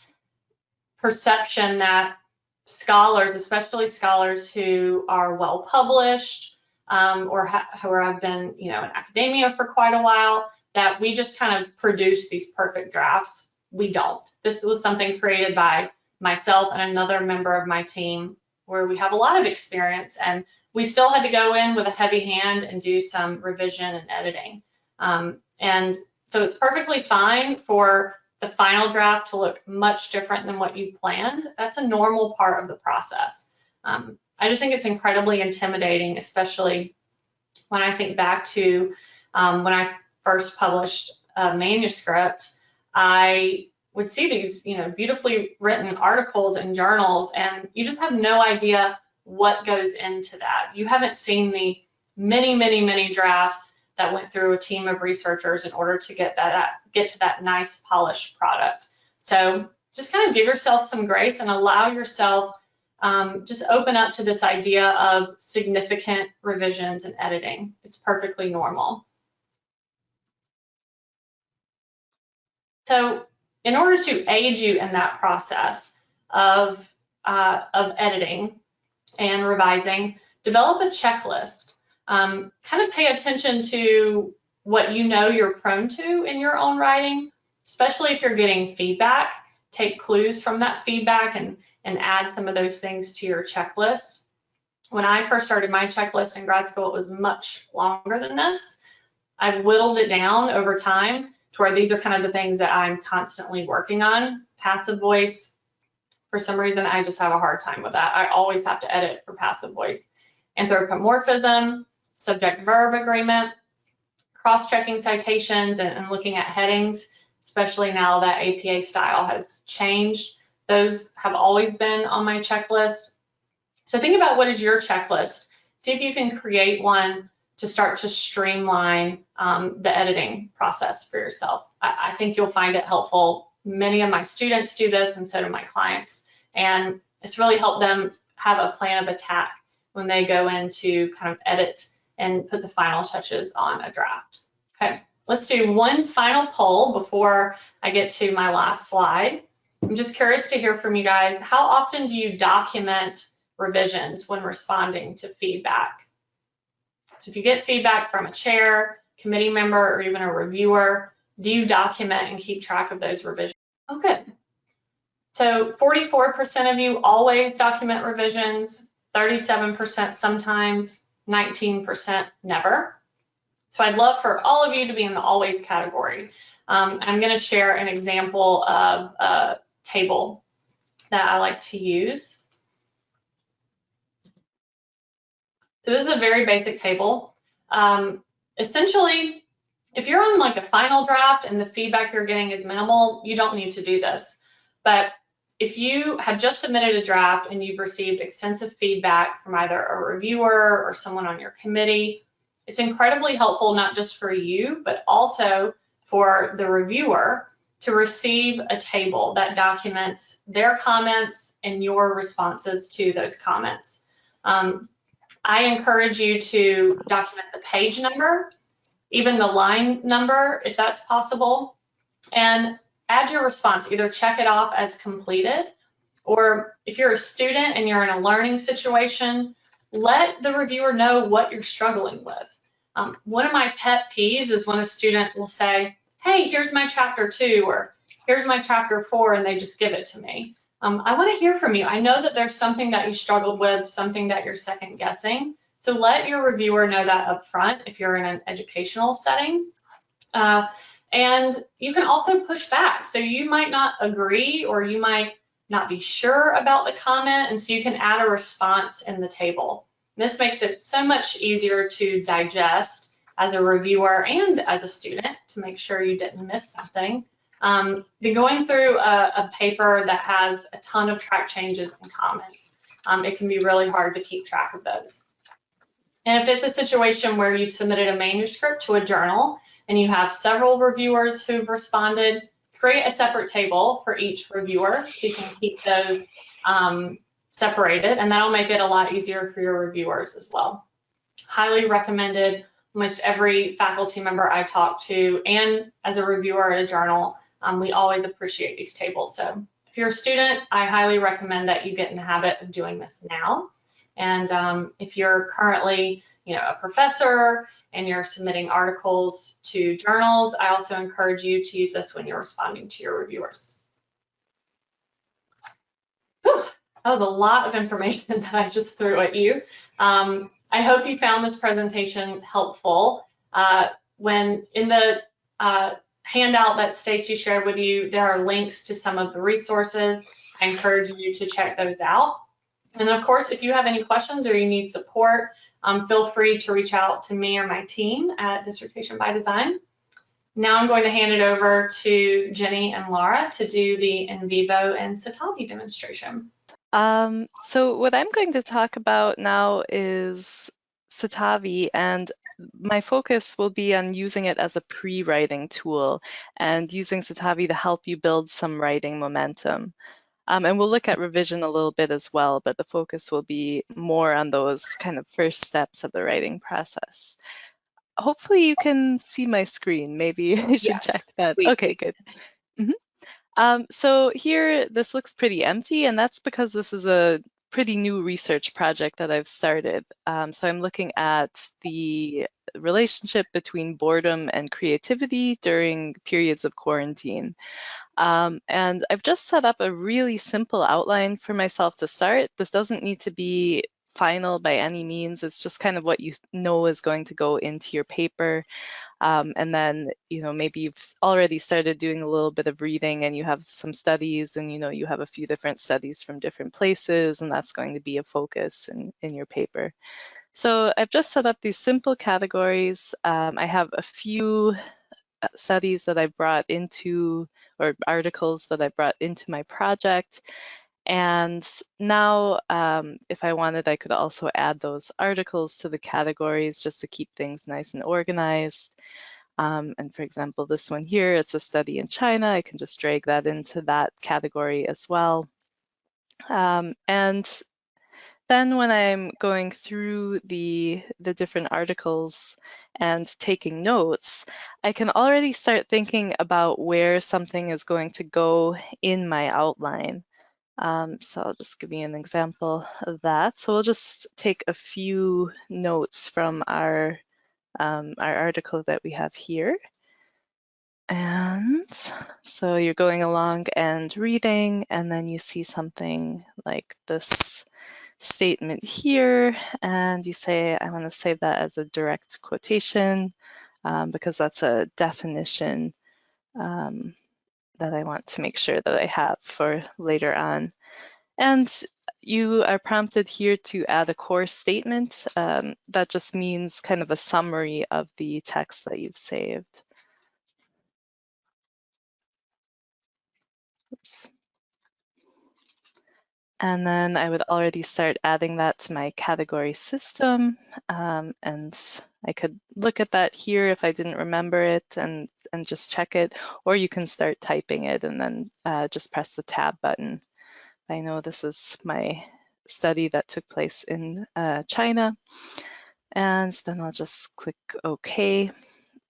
perception that scholars, especially scholars who are well published or who have been, in academia for quite a while, that we just kind of produce these perfect drafts. We don't. This was something created by myself and another member of my team where we have a lot of experience, and we still had to go in with a heavy hand and do some revision and editing. And so it's perfectly fine for the final draft to look much different than what you planned. That's a normal part of the process. I just think it's incredibly intimidating, especially when I think back to when I first published a manuscript. I would see these, beautifully written articles in journals, and you just have no idea what goes into that. You haven't seen the many, many, many drafts that went through a team of researchers in order to get to that nice polished product. So just kind of give yourself some grace and allow yourself, just open up to this idea of significant revisions and editing. It's perfectly normal. So in order to aid you in that process of editing and revising, develop a checklist. Kind of pay attention to what you're prone to in your own writing, especially if you're getting feedback. Take clues from that feedback and add some of those things to your checklist. When I first started my checklist in grad school, it was much longer than this. I've whittled it down over time to where these are kind of the things that I'm constantly working on. Passive voice, for some reason, I just have a hard time with that. I always have to edit for passive voice. Anthropomorphism, subject-verb agreement, cross-checking citations and looking at headings, especially now that APA style has changed. Those have always been on my checklist. So think about what is your checklist. See if you can create one to start to streamline the editing process for yourself. I think you'll find it helpful. Many of my students do this, and so do my clients. And it's really helped them have a plan of attack when they go in to kind of edit and put the final touches on a draft. Okay, let's do one final poll before I get to my last slide. I'm just curious to hear from you guys. How often do you document revisions when responding to feedback? So if you get feedback from a chair, committee member, or even a reviewer, do you document and keep track of those revisions? Oh, good. So 44% of you always document revisions, 37% sometimes, 19% never. So I'd love for all of you to be in the always category. I'm going to share an example of a table that I like to use. So this is a very basic table. Essentially, if you're on like a final draft and the feedback you're getting is minimal, you don't need to do this. But if you have just submitted a draft and you've received extensive feedback from either a reviewer or someone on your committee, it's incredibly helpful not just for you, but also for the reviewer to receive a table that documents their comments and your responses to those comments. I encourage you to document the page number, even the line number, if that's possible, and add your response. Either check it off as completed, or if you're a student and you're in a learning situation, let the reviewer know what you're struggling with. One of my pet peeves is when a student will say, hey, here's my chapter 2, or here's my chapter 4, and they just give it to me. I want to hear from you. I know that there's something that you struggled with, something that you're second guessing. So let your reviewer know that up front if you're in an educational setting. And you can also push back. So you might not agree, or you might not be sure about the comment, and so you can add a response in the table. This makes it so much easier to digest as a reviewer and as a student to make sure you didn't miss something. Going through a paper that has a ton of track changes and comments, it can be really hard to keep track of those. And if it's a situation where you've submitted a manuscript to a journal and you have several reviewers who've responded, create a separate table for each reviewer so you can keep those separated, and that'll make it a lot easier for your reviewers as well. Highly recommended. Almost every faculty member I talk to, and as a reviewer at a journal, we always appreciate these tables. So if you're a student, I highly recommend that you get in the habit of doing this now. And if you're currently, a professor and you're submitting articles to journals, I also encourage you to use this when you're responding to your reviewers. Whew, that was a lot of information that I just threw at you. I hope you found this presentation helpful. When in the handout that Stacy shared with you, there are links to some of the resources. I encourage you to check those out. And of course, if you have any questions or you need support, feel free to reach out to me or my team at Dissertation by Design. Now I'm going to hand it over to Jenny and Laura to do the NVivo and Citavi demonstration.
So what I'm going to talk about now is Citavi, and my focus will be on using it as a pre-writing tool and using Citavi to help you build some writing momentum. And we'll look at revision a little bit as well, but the focus will be more on those kind of first steps of the writing process. Hopefully you can see my screen. Maybe I should check that. Okay, good. So here, this looks pretty empty, and that's because this is a pretty new research project that I've started. So I'm looking at the relationship between boredom and creativity during periods of quarantine. And I've just set up a really simple outline for myself to start. This doesn't need to be final by any means. It's just kind of what you know is going to go into your paper. And then, maybe you've already started doing a little bit of reading and you have some studies and, you have a few different studies from different places, and that's going to be a focus in your paper. So I've just set up these simple categories. I have a few studies that I brought into, or articles that I brought into my project. And now, if I wanted, I could also add those articles to the categories just to keep things nice and organized. And for example, this one here, it's a study in China. I can just drag that into that category as well. And then when I'm going through the different articles and taking notes, I can already start thinking about where something is going to go in my outline. So I'll just give you an example of that. So we'll just take a few notes from our article that we have here. And so you're going along and reading, and then you see something like this statement here, and you say, I want to save that as a direct quotation because that's a definition that I want to make sure that I have for later on. And you are prompted here to add a core statement. That just means kind of a summary of the text that you've saved. Oops. And then I would already start adding that to my category system. And I could look at that here if I didn't remember it and just check it, or you can start typing it and then just press the tab button. I know this is my study that took place in China. And then I'll just click OK.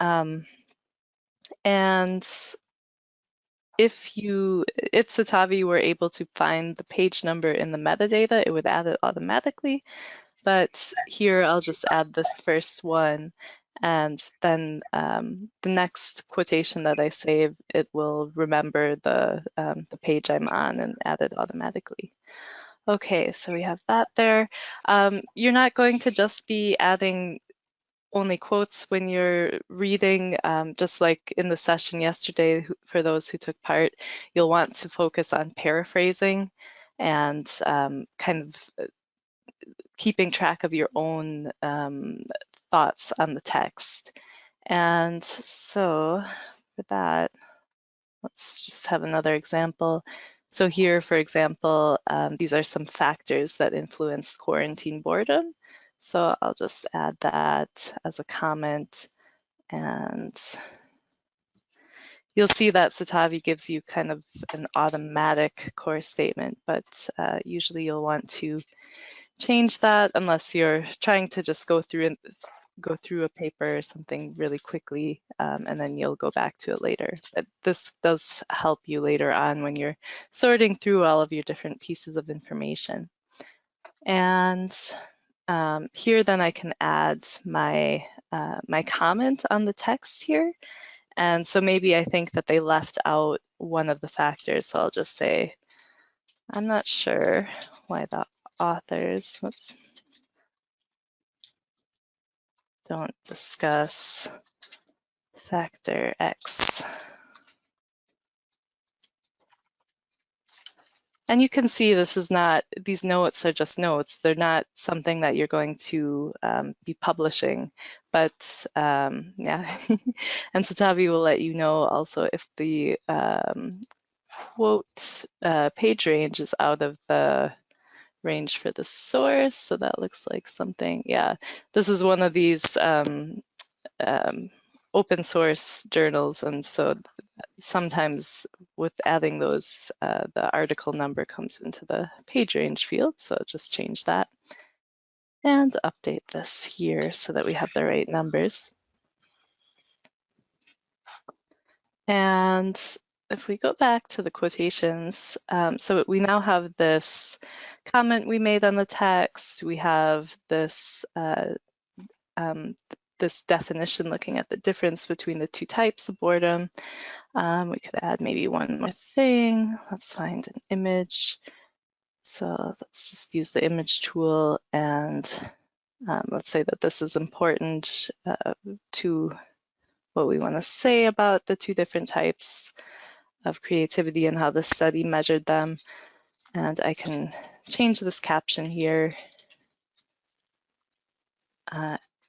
And if Citavi were able to find the page number in the metadata, it would add it automatically. But here I'll just add this first one, and then the next quotation that I save, it will remember the page I'm on and add it automatically. Okay, so we have that there. You're not going to just be adding only quotes when you're reading, just like in the session yesterday, for those who took part, you'll want to focus on paraphrasing and kind of keeping track of your own thoughts on the text. And so for that, let's just have another example. So here, for example, these are some factors that influence quarantine boredom. So I'll just add that as a comment, and you'll see that Citavi gives you kind of an automatic core statement, but usually you'll want to change that unless you're trying to just go through a paper or something really quickly, and then you'll go back to it later. But this does help you later on when you're sorting through all of your different pieces of information. And here then I can add my comment on the text here. And so maybe I think that they left out one of the factors. So I'll just say, I'm not sure why the authors, whoops, don't discuss factor X. And you can see this is not, these notes are just notes. They're not something that you're going to be publishing, but yeah. And Citavi will let you know also if the quote page range is out of the range for the source. So that looks like something, yeah. This is one of these open source journals, and so sometimes with adding those, the article number comes into the page range field, so just change that and update this here so that we have the right numbers. And if we go back to the quotations, so we now have this comment we made on the text, we have this this definition looking at the difference between the two types of boredom. We could add maybe one more thing. Let's find an image. So let's just use the image tool, and let's say that this is important to what we want to say about the two different types of creativity and how the study measured them. And I can change this caption here.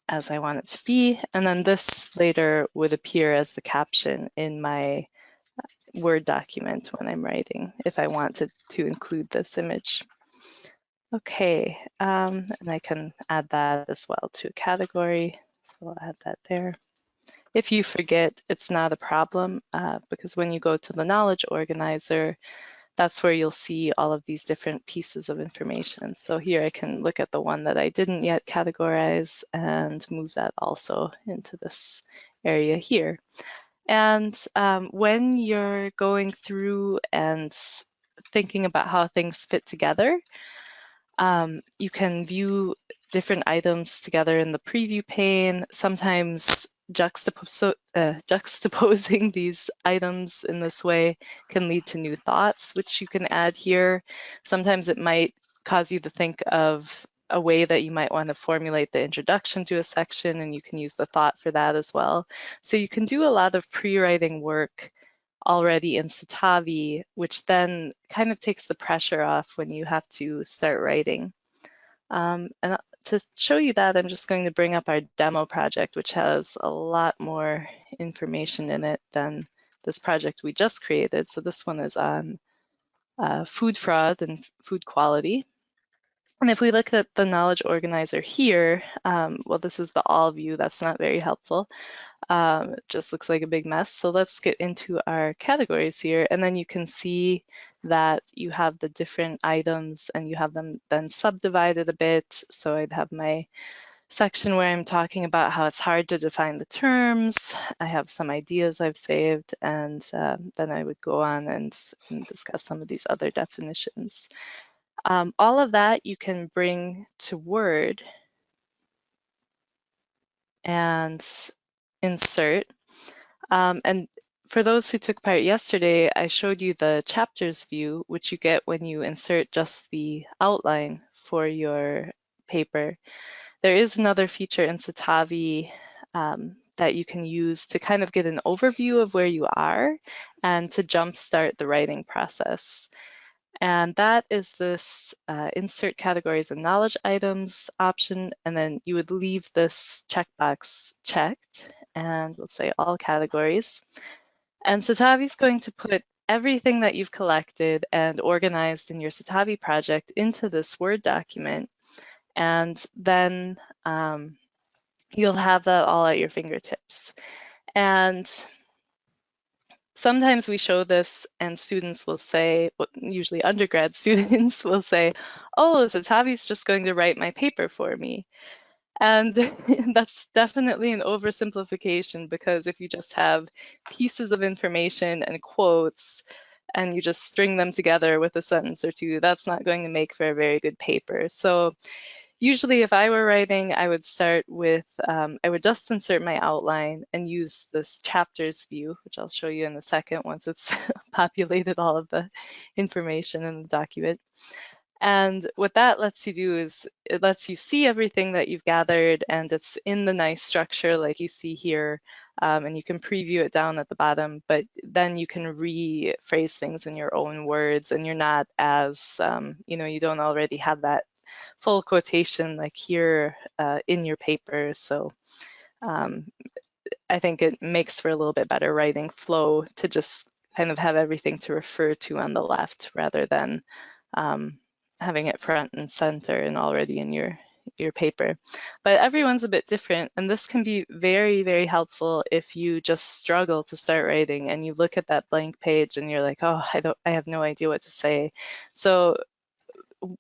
as I want it to be. And then this later would appear as the caption in my Word document when I'm writing, if I wanted to include this image. Okay, and I can add that as well to a category. So I'll add that there. If you forget, it's not a problem because when you go to the knowledge organizer, that's where you'll see all of these different pieces of information. So here I can look at the one that I didn't yet categorize and move that also into this area here. And when you're going through and thinking about how things fit together, you can view different items together in the preview pane. Sometimes juxtaposing these items in this way can lead to new thoughts, which you can add here. Sometimes it might cause you to think of a way that you might want to formulate the introduction to a section, and you can use the thought for that as well. So you can do a lot of pre-writing work already in Citavi, which then kind of takes the pressure off when you have to start writing. And to show you that, I'm just going to bring up our demo project, which has a lot more information in it than this project we just created. So this one is on food fraud and food quality. And if we look at the knowledge organizer here, well, this is the all view. That's not very helpful. It just looks like a big mess. So let's get into our categories here. And then you can see that you have the different items and you have them then subdivided a bit. So I'd have my section where I'm talking about how it's hard to define the terms. I have some ideas I've saved, and then I would go on and discuss some of these other definitions. All of that you can bring to Word and insert. And for those who took part yesterday, I showed you the chapters view, which you get when you insert just the outline for your paper. There is another feature in Citavi that you can use to kind of get an overview of where you are and to jumpstart the writing process. And that is this insert categories and knowledge items option, and then you would leave this checkbox checked, and we'll say all categories. And Citavi is going to put everything that you've collected and organized in your Citavi project into this Word document, and then you'll have that all at your fingertips. And sometimes we show this and students will say, well, usually undergrad students will say, oh, Citavi's just going to write my paper for me. And that's definitely an oversimplification, because if you just have pieces of information and quotes and you just string them together with a sentence or two, that's not going to make for a very good paper. So usually if I were writing, I would start with, I would just insert my outline and use this chapters view, which I'll show you in a second once it's populated all of the information in the document. And what that lets you do is it lets you see everything that you've gathered, and it's in the nice structure like you see here, and you can preview it down at the bottom, but then you can rephrase things in your own words, and you're not as, you don't already have that full quotation like here in your paper. So I think it makes for a little bit better writing flow to just kind of have everything to refer to on the left rather than having it front and center and already in your paper. But everyone's a bit different, and this can be very, very helpful if you just struggle to start writing and you look at that blank page and you're like, oh, I have no idea what to say. So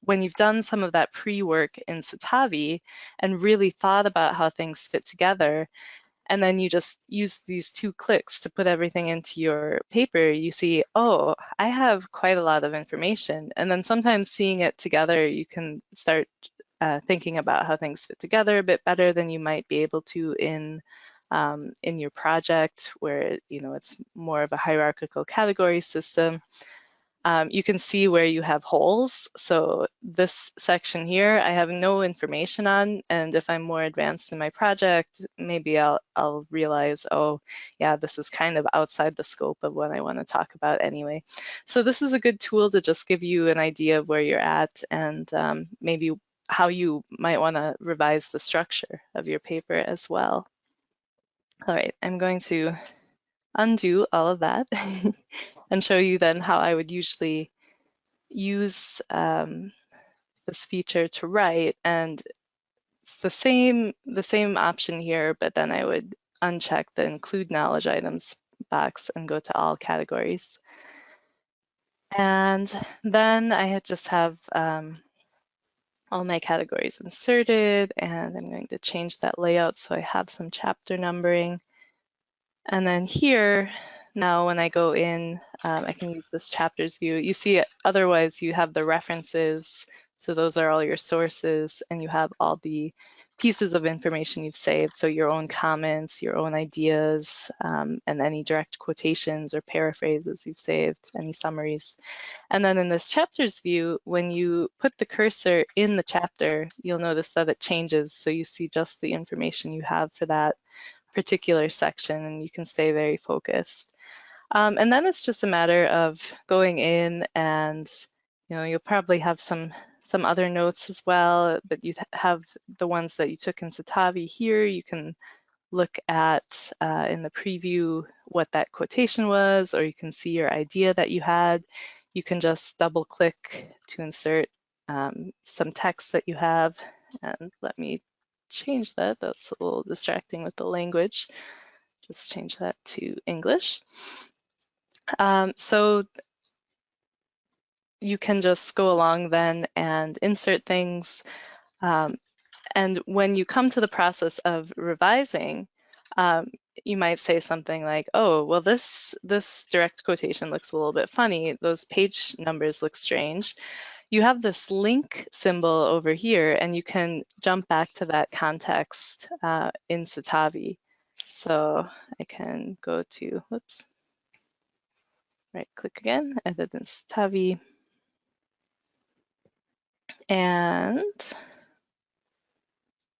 when you've done some of that pre-work in Citavi and really thought about how things fit together, and then you just use these 2 clicks to put everything into your paper, you see, oh, I have quite a lot of information. And then sometimes seeing it together, you can start thinking about how things fit together a bit better than you might be able to in your project, where it's more of a hierarchical category system. You can see where you have holes. So this section here, I have no information on, and if I'm more advanced in my project, maybe I'll realize, oh, yeah, this is kind of outside the scope of what I want to talk about anyway. So this is a good tool to just give you an idea of where you're at, and maybe how you might want to revise the structure of your paper as well. All right, I'm going to undo all of that and show you then how I would usually use this feature to write. And it's the same option here, but then I would uncheck the include knowledge items box and go to all categories. And then I just have all my categories inserted, and I'm going to change that layout so I have some chapter numbering. And then here, now when I go in, I can use this chapters view. You see, otherwise you have the references. So those are all your sources, and you have all the pieces of information you've saved. So your own comments, your own ideas, and any direct quotations or paraphrases you've saved, any summaries. And then in this chapters view, when you put the cursor in the chapter, you'll notice that it changes. So you see just the information you have for that particular section, and you can stay very focused. And then it's just a matter of going in, and you'll probably have some other notes as well, but you have the ones that you took in Citavi here. You can look at in the preview what that quotation was, or you can see your idea that you had. You can just double click to insert some text that you have. And let me change that. That's a little distracting with the language. Just change that to English. So you can just go along then and insert things. And when you come to the process of revising, you might say something like, oh, well, this direct quotation looks a little bit funny. Those page numbers look strange. You have this link symbol over here, and you can jump back to that context in Citavi. So I can go to, whoops, right click again, edit in Citavi. And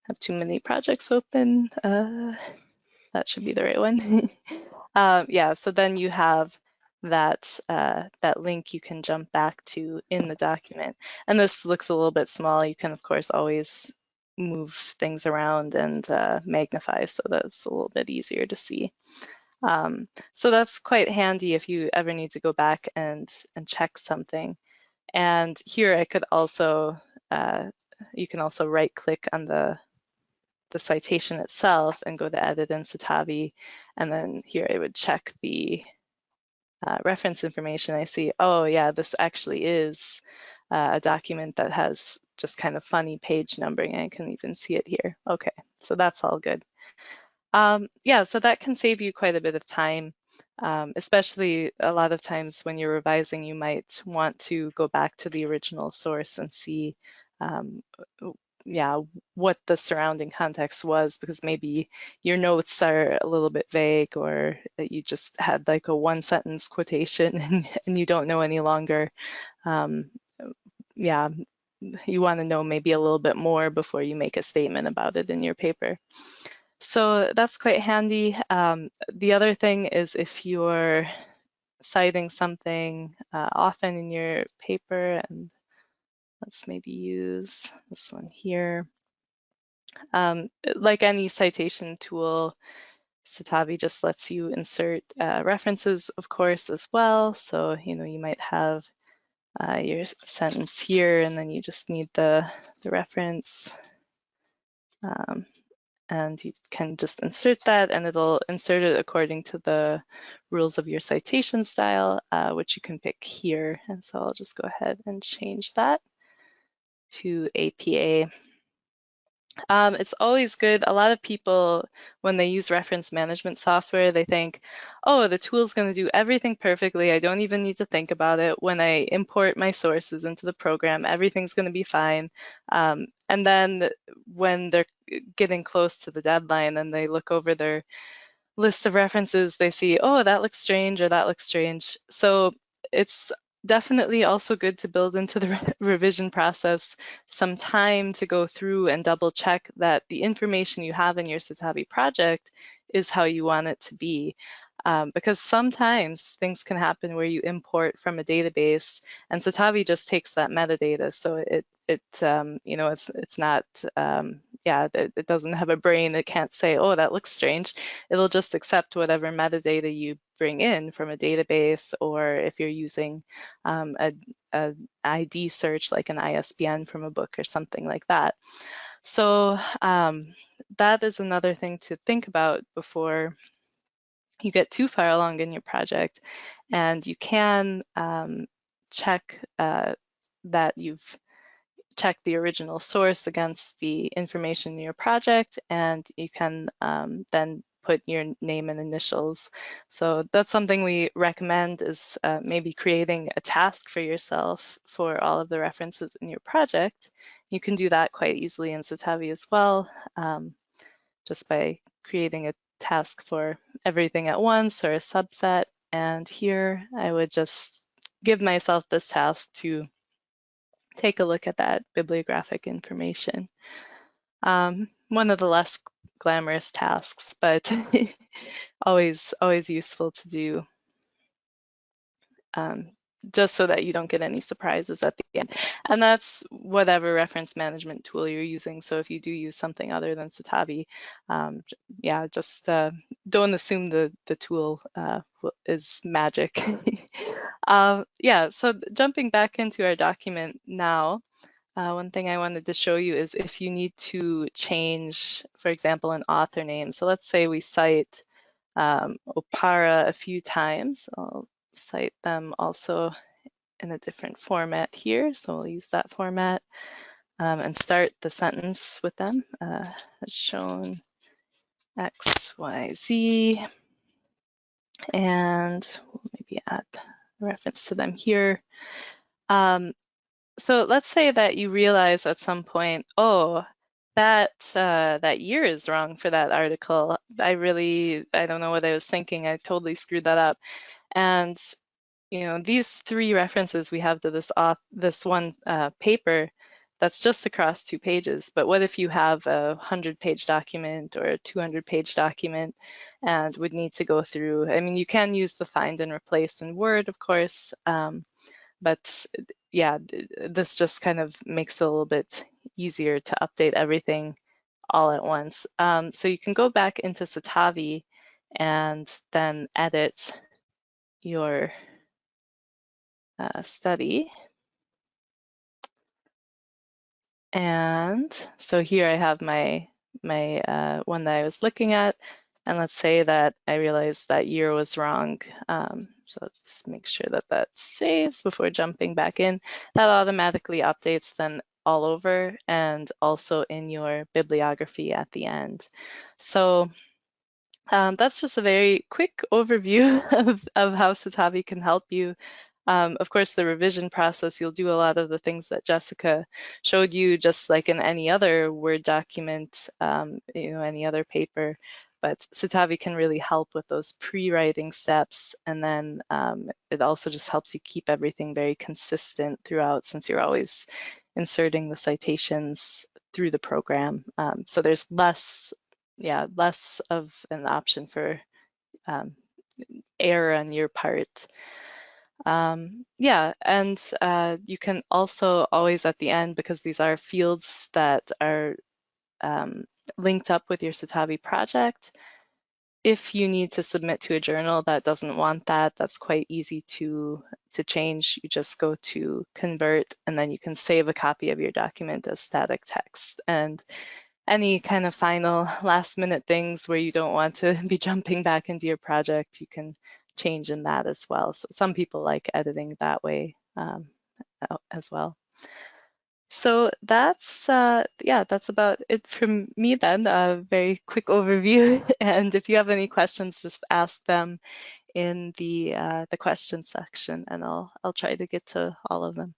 have too many projects open. That should be the right one. Yeah, so then you have that link you can jump back to in the document. And this looks a little bit small. You can, of course, always move things around and magnify so that it's a little bit easier to see. So that's quite handy if you ever need to go back and check something. And here I could also, you can also right click on the citation itself and go to edit in Citavi. And then here I would check the reference information. I see, oh yeah, this actually is a document that has just kind of funny page numbering. I can even see it here. Okay, so that's all good. Yeah, so that can save you quite a bit of time, especially a lot of times when you're revising, you might want to go back to the original source and see yeah, what the surrounding context was, because maybe your notes are a little bit vague, or that you just had like a one sentence quotation and you don't know any longer. Yeah, you want to know maybe a little bit more before you make a statement about it in your paper. So that's quite handy. The other thing is if you're citing something often in your paper, and let's maybe use this one here. Like any citation tool, Citavi just lets you insert references, of course, as well. So, you might have your sentence here, and then you just need the reference. And you can just insert that, and it'll insert it according to the rules of your citation style, which you can pick here. And so I'll just go ahead and change that to APA. It's always good. A lot of people, when they use reference management software, they think, oh, the tool's going to do everything perfectly. I don't even need to think about it. When I import my sources into the program, everything's going to be fine. And then when they're getting close to the deadline and they look over their list of references, they see, oh, that looks strange, or that looks strange. So it's definitely also good to build into the revision process some time to go through and double check that the information you have in your Citavi project is how you want it to be. because sometimes things can happen where you import from a database and Citavi just takes that metadata. So you know, it's not, yeah, it doesn't have a brain. It can't say, oh, that looks strange. It'll just accept whatever metadata you bring in from a database, or if you're using a ID search like an ISBN from a book or something like that. So that is another thing to think about before you get too far along in your project. And you can check that you've checked the original source against the information in your project, and you can then put your name and initials. So that's something we recommend, is maybe creating a task for yourself for all of the references in your project. You can do that quite easily in Citavi as well, just by creating a task for everything at once or a subset. And here I would just give myself this task to take a look at that bibliographic information. One of the less glamorous tasks, but always useful to do, just so that you don't get any surprises at the end. And that's whatever reference management tool you're using. So if you do use something other than Citavi, yeah, just don't assume the tool is magic. Yeah, so jumping back into our document now, one thing I wanted to show you is if you need to change, for example, an author name. So let's say we cite Opara a few times. I'll cite them also in a different format here. So we'll use that format and start the sentence with them. As shown X, Y, Z. And we'll maybe add a reference to them here. So let's say that you realize at some point, oh, that year is wrong for that article. I don't know what I was thinking. I totally screwed that up. And you know, these three references we have to this one paper, that's just across 2 pages. But what if you have a 100-page document or a 200-page document and would need to go through? I mean, you can use the find and replace in Word, of course. But yeah, this just kind of makes it a little bit easier to update everything all at once. So you can go back into Citavi and then edit your study. And so here I have my one that I was looking at. And let's say that I realized that year was wrong. So just make sure that that saves before jumping back in. That automatically updates then all over and also in your bibliography at the end. So that's just a very quick overview of how Citavi can help you. Of course, the revision process, you'll do a lot of the things that Jessica showed you, just like in any other Word document, you know, any other paper. But Citavi can really help with those pre-writing steps. And then it also just helps you keep everything very consistent throughout, since you're always inserting the citations through the program. So there's less of an option for error on your part. Yeah, and you can also always at the end, because these are fields that are linked up with your Citavi project, if you need to submit to a journal that doesn't want that, that's quite easy to change. You just go to convert, and then you can save a copy of your document as static text. And any kind of final last minute things where you don't want to be jumping back into your project, you can change in that as well. So some people like editing that way as well. So that's that's about it from me then. A very quick overview. And if you have any questions, just ask them in the question section, and I'll try to get to all of them.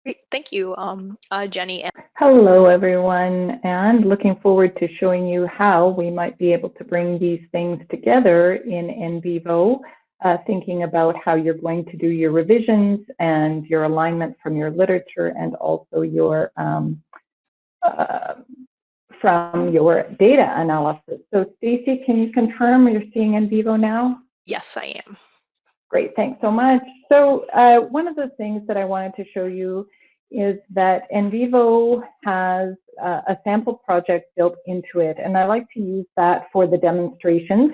Great, thank you, Jenny.
Hello, everyone, and looking forward to showing you how we might be able to bring these things together in NVivo, thinking about how you're going to do your revisions and your alignment from your literature, and also your from your data analysis. So Stacy, can you confirm you're seeing NVivo now?
Yes, I am.
Great, thanks so much. So one of the things that I wanted to show you is that NVivo has a sample project built into it, and I like to use that for the demonstrations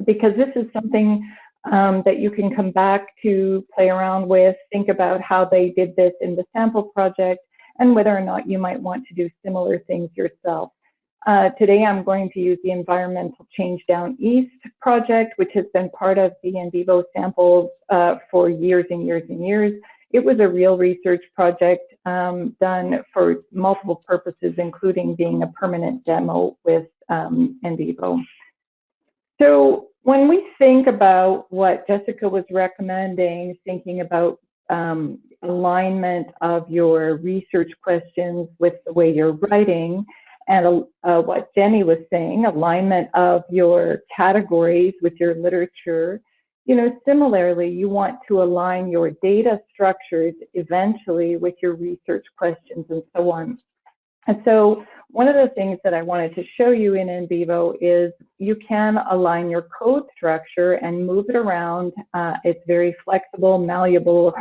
because this is something that you can come back to, play around with, think about how they did this in the sample project, and whether or not you might want to do similar things yourself. Today I'm going to use the Environmental Change Down East project, which has been part of the NVivo samples for years and years and years. It was a real research project done for multiple purposes, including being a permanent demo with NVivo. So when we think about what Jessica was recommending, thinking about alignment of your research questions with the way you're writing, and what Jenny was saying, alignment of your categories with your literature, you know, similarly, you want to align your data structures eventually with your research questions and so on. And so one of the things that I wanted to show you in NVivo is you can align your code structure and move it around. It's very flexible, malleable,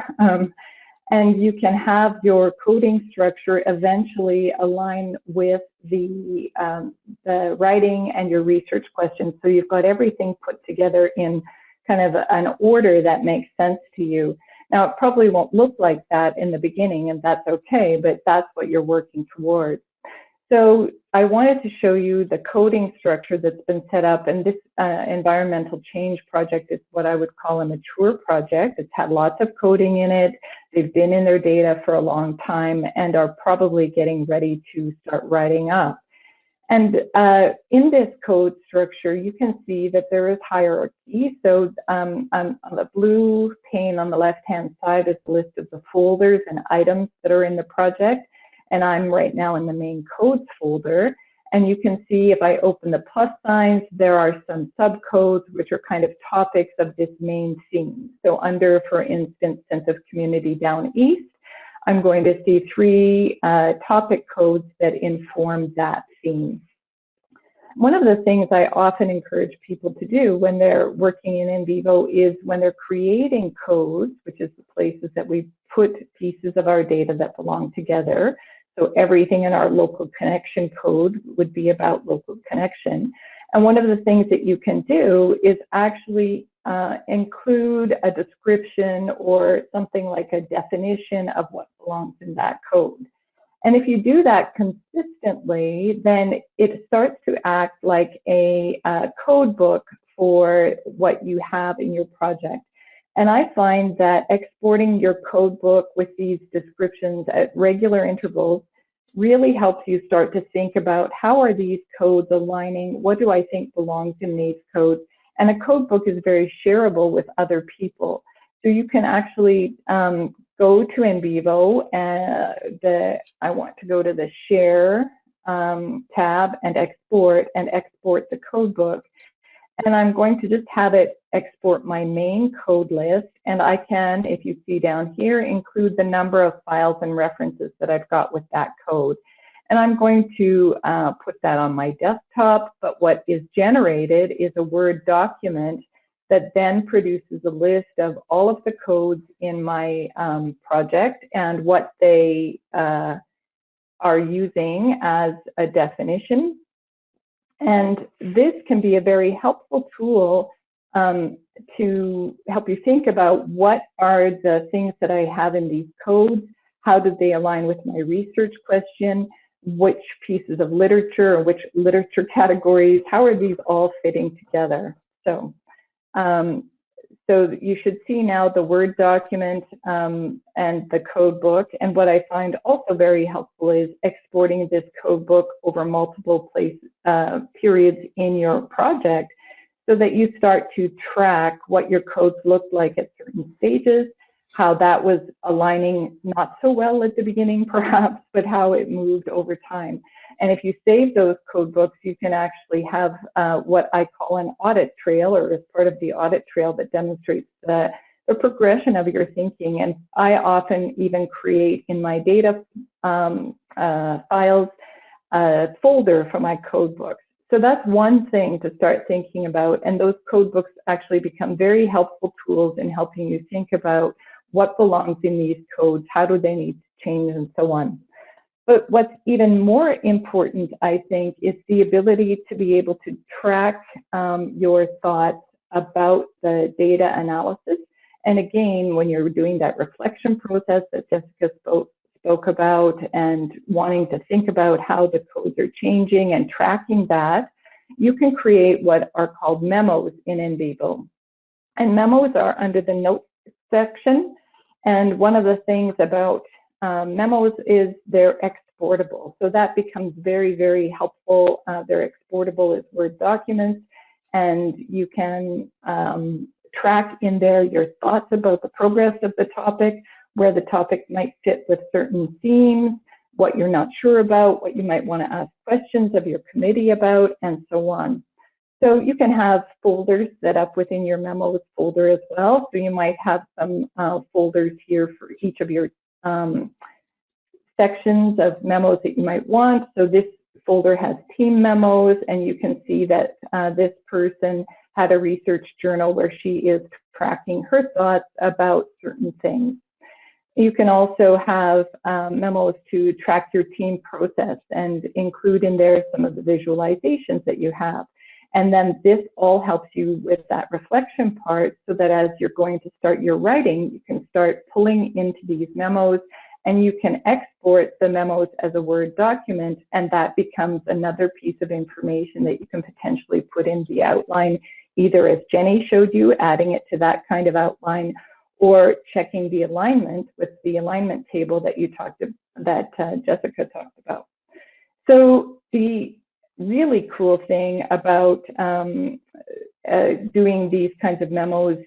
and you can have your coding structure eventually align with the writing and your research questions. So you've got everything put together in kind of an order that makes sense to you. Now, it probably won't look like that in the beginning, and that's okay, but that's what you're working towards. So I wanted to show you the coding structure that's been set up, and this environmental change project is what I would call a mature project. It's had lots of coding in it. They've been in their data for a long time and are probably getting ready to start writing up. And in this code structure, you can see that there is hierarchy. So on the blue pane on the left-hand side is the list of the folders and items that are in the project. And I'm right now in the main codes folder. And you can see if I open the plus signs, there are some subcodes, which are kind of topics of this main theme. So under, for instance, sense of community down east, I'm going to see 3 topic codes that inform that theme. One of the things I often encourage people to do when they're working in NVivo is when they're creating codes, which is the places that we put pieces of our data that belong together. So everything in our local connection code would be about local connection. And one of the things that you can do is actually include a description or something like a definition of what belongs in that code. And if you do that consistently, then it starts to act like a code book for what you have in your project. And I find that exporting your code book with these descriptions at regular intervals really helps you start to think about how are these codes aligning, what do I think belongs in these codes. And a code book is very shareable with other people. So you can actually go to NVivo, and I want to go to the Share tab and export the code book. And I'm going to just have it export my main code list. And I can, if you see down here, include the number of files and references that I've got with that code. And I'm going to put that on my desktop. But what is generated is a Word document that then produces a list of all of the codes in my project and what they are using as a definition. And this can be a very helpful tool to help you think about what are the things that I have in these codes, how do they align with my research question, which pieces of literature or which literature categories, how are these all fitting together? So you should see now the Word document and the code book. And what I find also very helpful is exporting this code book over multiple periods in your project so that you start to track what your codes look like at certain stages, how that was aligning not so well at the beginning perhaps, but how it moved over time. And if you save those code books, you can actually have what I call an audit trail, or as part of the audit trail that demonstrates the progression of your thinking. And I often even create in my data files a folder for my code books. So that's one thing to start thinking about, and those code books actually become very helpful tools in helping you think about what belongs in these codes, how do they need to change, and so on. But what's even more important, I think, is the ability to be able to track your thoughts about the data analysis. And again, when you're doing that reflection process that Jessica spoke about and wanting to think about how the codes are changing and tracking that, you can create what are called memos in NVivo. And memos are under the notes section. And one of the things about memos is they're exportable. So that becomes very, very helpful. They're exportable as Word documents, and you can track in there your thoughts about the progress of the topic, where the topic might fit with certain themes, what you're not sure about, what you might want to ask questions of your committee about, and so on. So you can have folders set up within your memos folder as well. So you might have some folders here for each of your sections of memos that you might want. So this folder has team memos, and you can see that this person had a research journal where she is tracking her thoughts about certain things. You can also have memos to track your team process and include in there some of the visualizations that you have. And then this all helps you with that reflection part, so that as you're going to start your writing, you can start pulling into these memos, and you can export the memos as a Word document, and that becomes another piece of information that you can potentially put in the outline, either as Jenny showed you, adding it to that kind of outline, or checking the alignment with the alignment table that Jessica talked about. So the really cool thing about doing these kinds of memos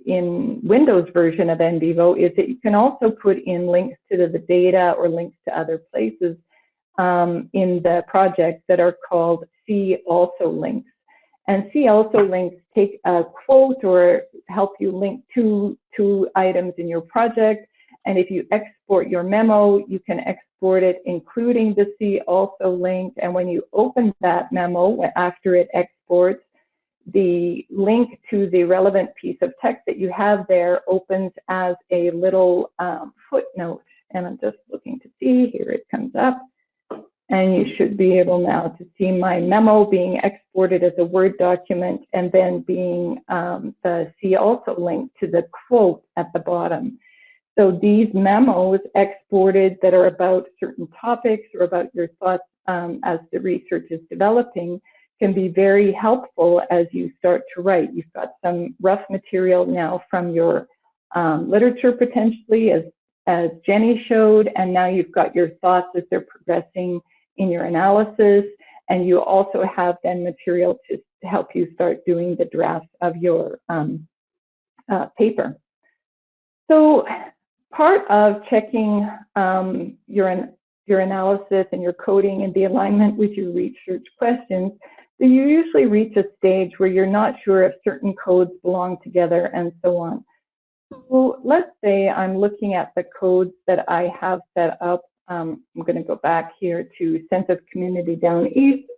in Windows version of NVivo is that you can also put in links to the data or links to other places in the project that are called See Also links. And See Also links take a quote or help you link to items in your project. And if you export your memo, you can export it including the See Also link. And when you open that memo, after it exports, the link to the relevant piece of text that you have there opens as a little footnote. And I'm just looking to see, here it comes up. And you should be able now to see my memo being exported as a Word document, and then being the See Also link to the quote at the bottom. So these memos exported that are about certain topics or about your thoughts as the research is developing can be very helpful as you start to write. You've got some rough material now from your literature potentially, as Jenny showed, and now you've got your thoughts as they're progressing in your analysis, and you also have then material to help you start doing the draft of your paper. So part of checking your analysis and your coding and the alignment with your research questions, so you usually reach a stage where you're not sure if certain codes belong together and so on. So let's say I'm looking at the codes that I have set up. I'm going to go back here to Sense of Community Down East.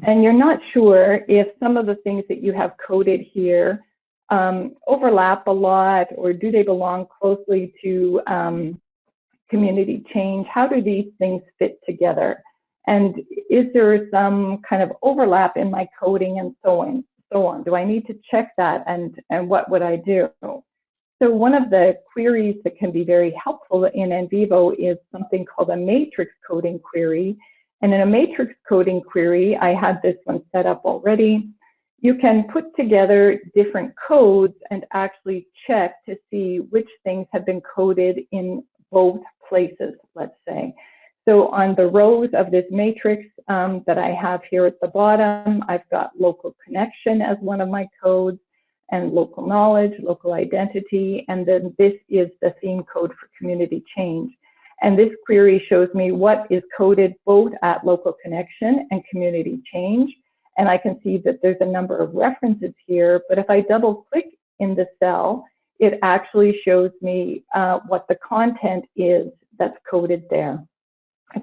And you're not sure if some of the things that you have coded here overlap a lot, or do they belong closely to community change? How do these things fit together? And is there some kind of overlap in my coding and so on? Do I need to check that, and what would I do? So one of the queries that can be very helpful in NVivo is something called a matrix coding query. And in a matrix coding query, I had this one set up already. You can put together different codes and actually check to see which things have been coded in both places, let's say. So on the rows of this matrix that I have here at the bottom, I've got local connection as one of my codes, and local knowledge, local identity, and then this is the theme code for community change. And this query shows me what is coded both at local connection and community change. And I can see that there's a number of references here, but if I double click in the cell, it actually shows me what the content is that's coded there.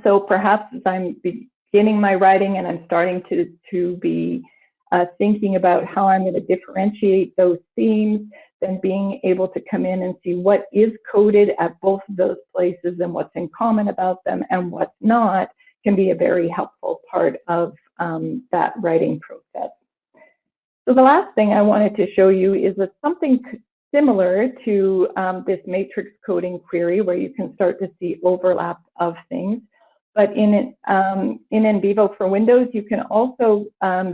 So perhaps as I'm beginning my writing and I'm starting to be thinking about how I'm going to differentiate those themes, then being able to come in and see what is coded at both of those places and what's in common about them and what's not can be a very helpful part of that writing process. So the last thing I wanted to show you is something similar to this matrix coding query where you can start to see overlap of things. But in NVivo for Windows, you can also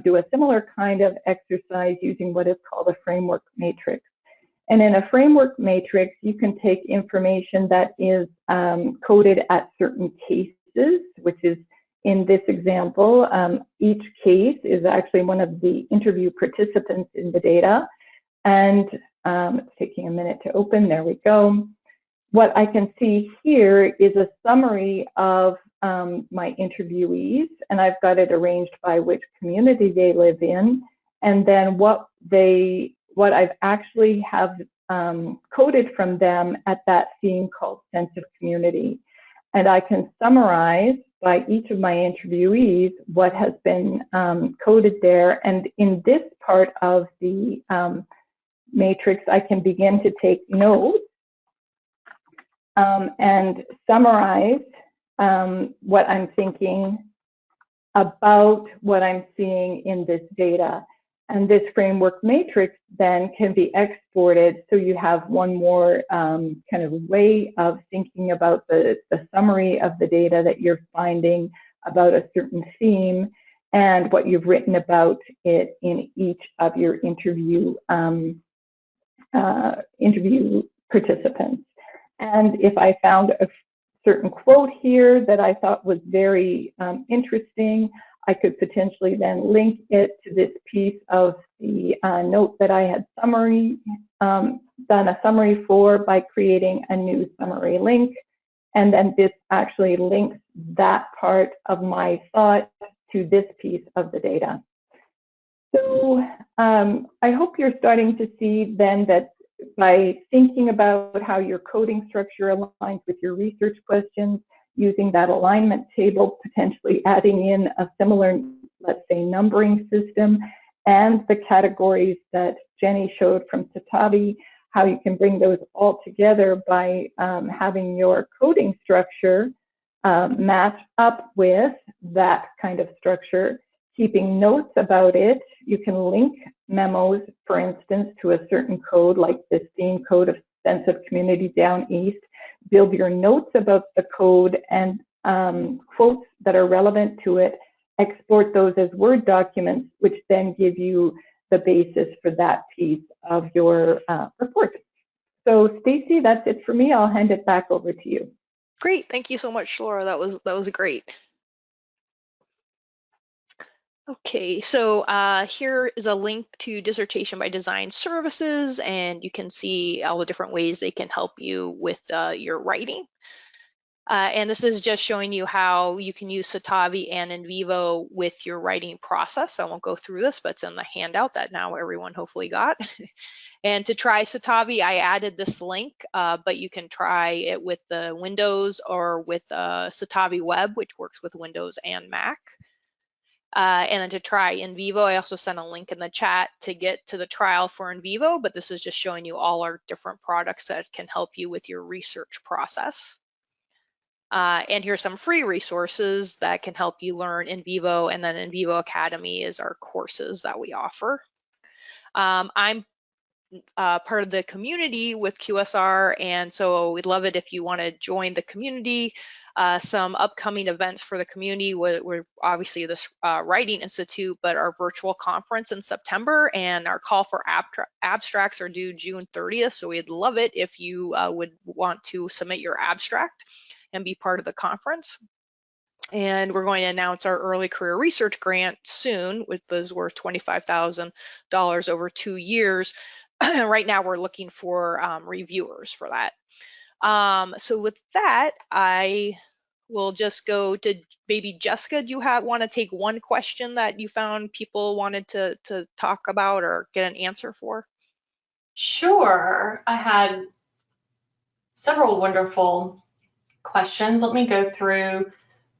do a similar kind of exercise using what is called a framework matrix. And in a framework matrix, you can take information that is coded at certain cases, which is in this example, each case is actually one of the interview participants in the data. And it's taking a minute to open. There we go. What I can see here is a summary of my interviewees, and I've got it arranged by which community they live in, and then what I've actually have coded from them at that theme called sense of community. And I can summarize by each of my interviewees what has been coded there. And in this part of the matrix, I can begin to take notes and summarize what I'm thinking about what I'm seeing in this data. And this framework matrix then can be exported so you have one more kind of way of thinking about the summary of the data that you're finding about a certain theme and what you've written about it in each of your interview participants. And if I found a certain quote here that I thought was very interesting, I could potentially then link it to this piece of the note that I had done a summary for by creating a new summary link. And then this actually links that part of my thought to this piece of the data. So I hope you're starting to see then that by thinking about how your coding structure aligns with your research questions, using that alignment table, potentially adding in a similar, let's say, numbering system, and the categories that Jenny showed from Citavi, how you can bring those all together by having your coding structure match up with that kind of structure, keeping notes about it. You can link memos, for instance, to a certain code, like this theme code of sense of community down east, build your notes about the code and quotes that are relevant to it, export those as Word documents, which then give you the basis for that piece of your report. So Stacy, that's it for me. I'll hand it back over to you.
Great, thank you so much, Laura. That was great. Okay, so here is a link to Dissertation by Design services, and you can see all the different ways they can help you with your writing. And this is just showing you how you can use Citavi and NVivo with your writing process. I won't go through this, but it's in the handout that now everyone hopefully got. And to try Citavi, I added this link, but you can try it with the Windows or with Citavi Web, which works with Windows and Mac. And then to try NVivo, I also sent a link in the chat to get to the trial for NVivo, but this is just showing you all our different products that can help you with your research process. And here's some free resources that can help you learn NVivo, and then NVivo Academy is our courses that we offer. I'm part of the community with QSR, and so we'd love it if you want to join the community. Some upcoming events for the community, we're obviously this Writing Institute, but our virtual conference in September, and our call for abstracts are due June 30th, so we'd love it if you would want to submit your abstract and be part of the conference. And we're going to announce our early career research grant soon, which is worth $25,000 over 2 years. Right now we're looking for reviewers for that. So with that, I will just go to maybe Jessica. Do you want to take one question that you found people wanted to talk about or get an answer for?
Sure. I had several wonderful questions. Let me go through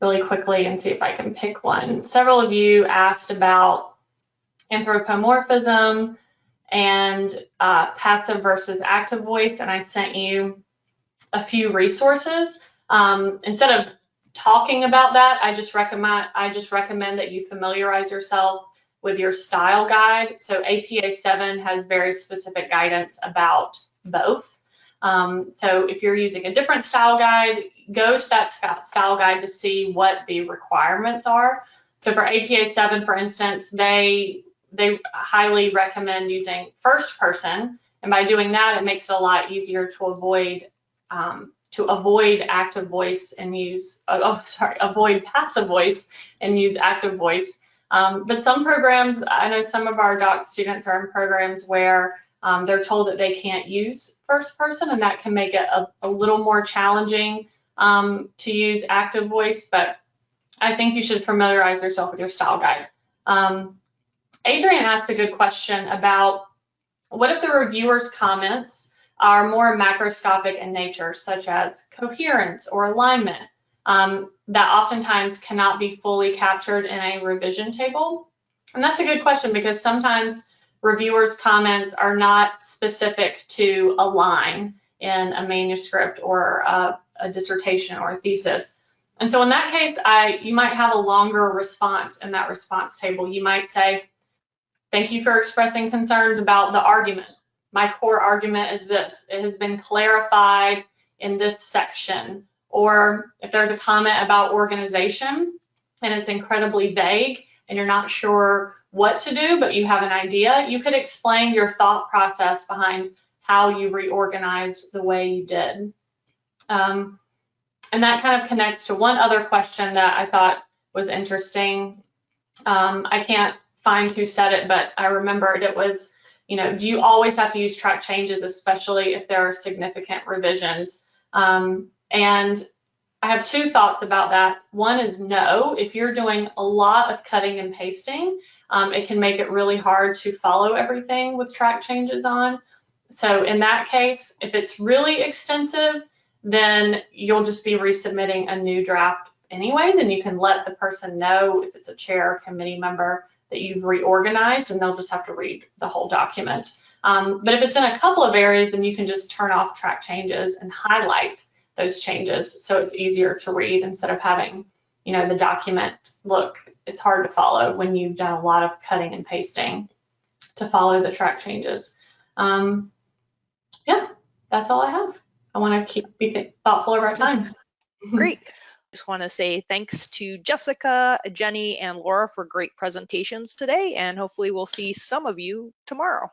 really quickly and see if I can pick one. Several of you asked about anthropomorphism and passive versus active voice, and I sent you a few resources. Instead of talking about that, I just recommend that you familiarize yourself with your style guide. So APA 7 has very specific guidance about both. So if you're using a different style guide, go to that style guide to see what the requirements are. So for APA 7, for instance, they highly recommend using first person, and by doing that, it makes it a lot easier to avoid active voice and use, avoid passive voice and use active voice. But some programs, I know some of our doc students are in programs where they're told that they can't use first person, and that can make it a little more challenging to use active voice, but I think you should familiarize yourself with your style guide. Adrian asked a good question about what if the reviewer's comments are more macroscopic in nature, such as coherence or alignment, that oftentimes cannot be fully captured in a revision table? And that's a good question, because sometimes reviewers' comments are not specific to a line in a manuscript or a dissertation or a thesis. And so in that case, you might have a longer response in that response table. You might say, thank you for expressing concerns about the argument. My core argument is this. It has been clarified in this section. Or if there's a comment about organization and it's incredibly vague and you're not sure what to do, but you have an idea, you could explain your thought process behind how you reorganized the way you did. And that kind of connects to one other question that I thought was interesting. I can't find who said it, but I remembered it was, do you always have to use track changes, especially if there are significant revisions? And I have two thoughts about that. One is no. If you're doing a lot of cutting and pasting, it can make it really hard to follow everything with track changes on. So in that case, if it's really extensive, then you'll just be resubmitting a new draft anyways, and you can let the person know, if it's a chair or committee member, that you've reorganized, and they'll just have to read the whole document. But if it's in a couple of areas, then you can just turn off track changes and highlight those changes so it's easier to read instead of having, the document look, it's hard to follow when you've done a lot of cutting and pasting to follow the track changes. Yeah, that's all I have. I want to be thoughtful of our time.
Great. Just want to say thanks to Jessica, Jenny, and Laura for great presentations today, and hopefully we'll see some of you tomorrow.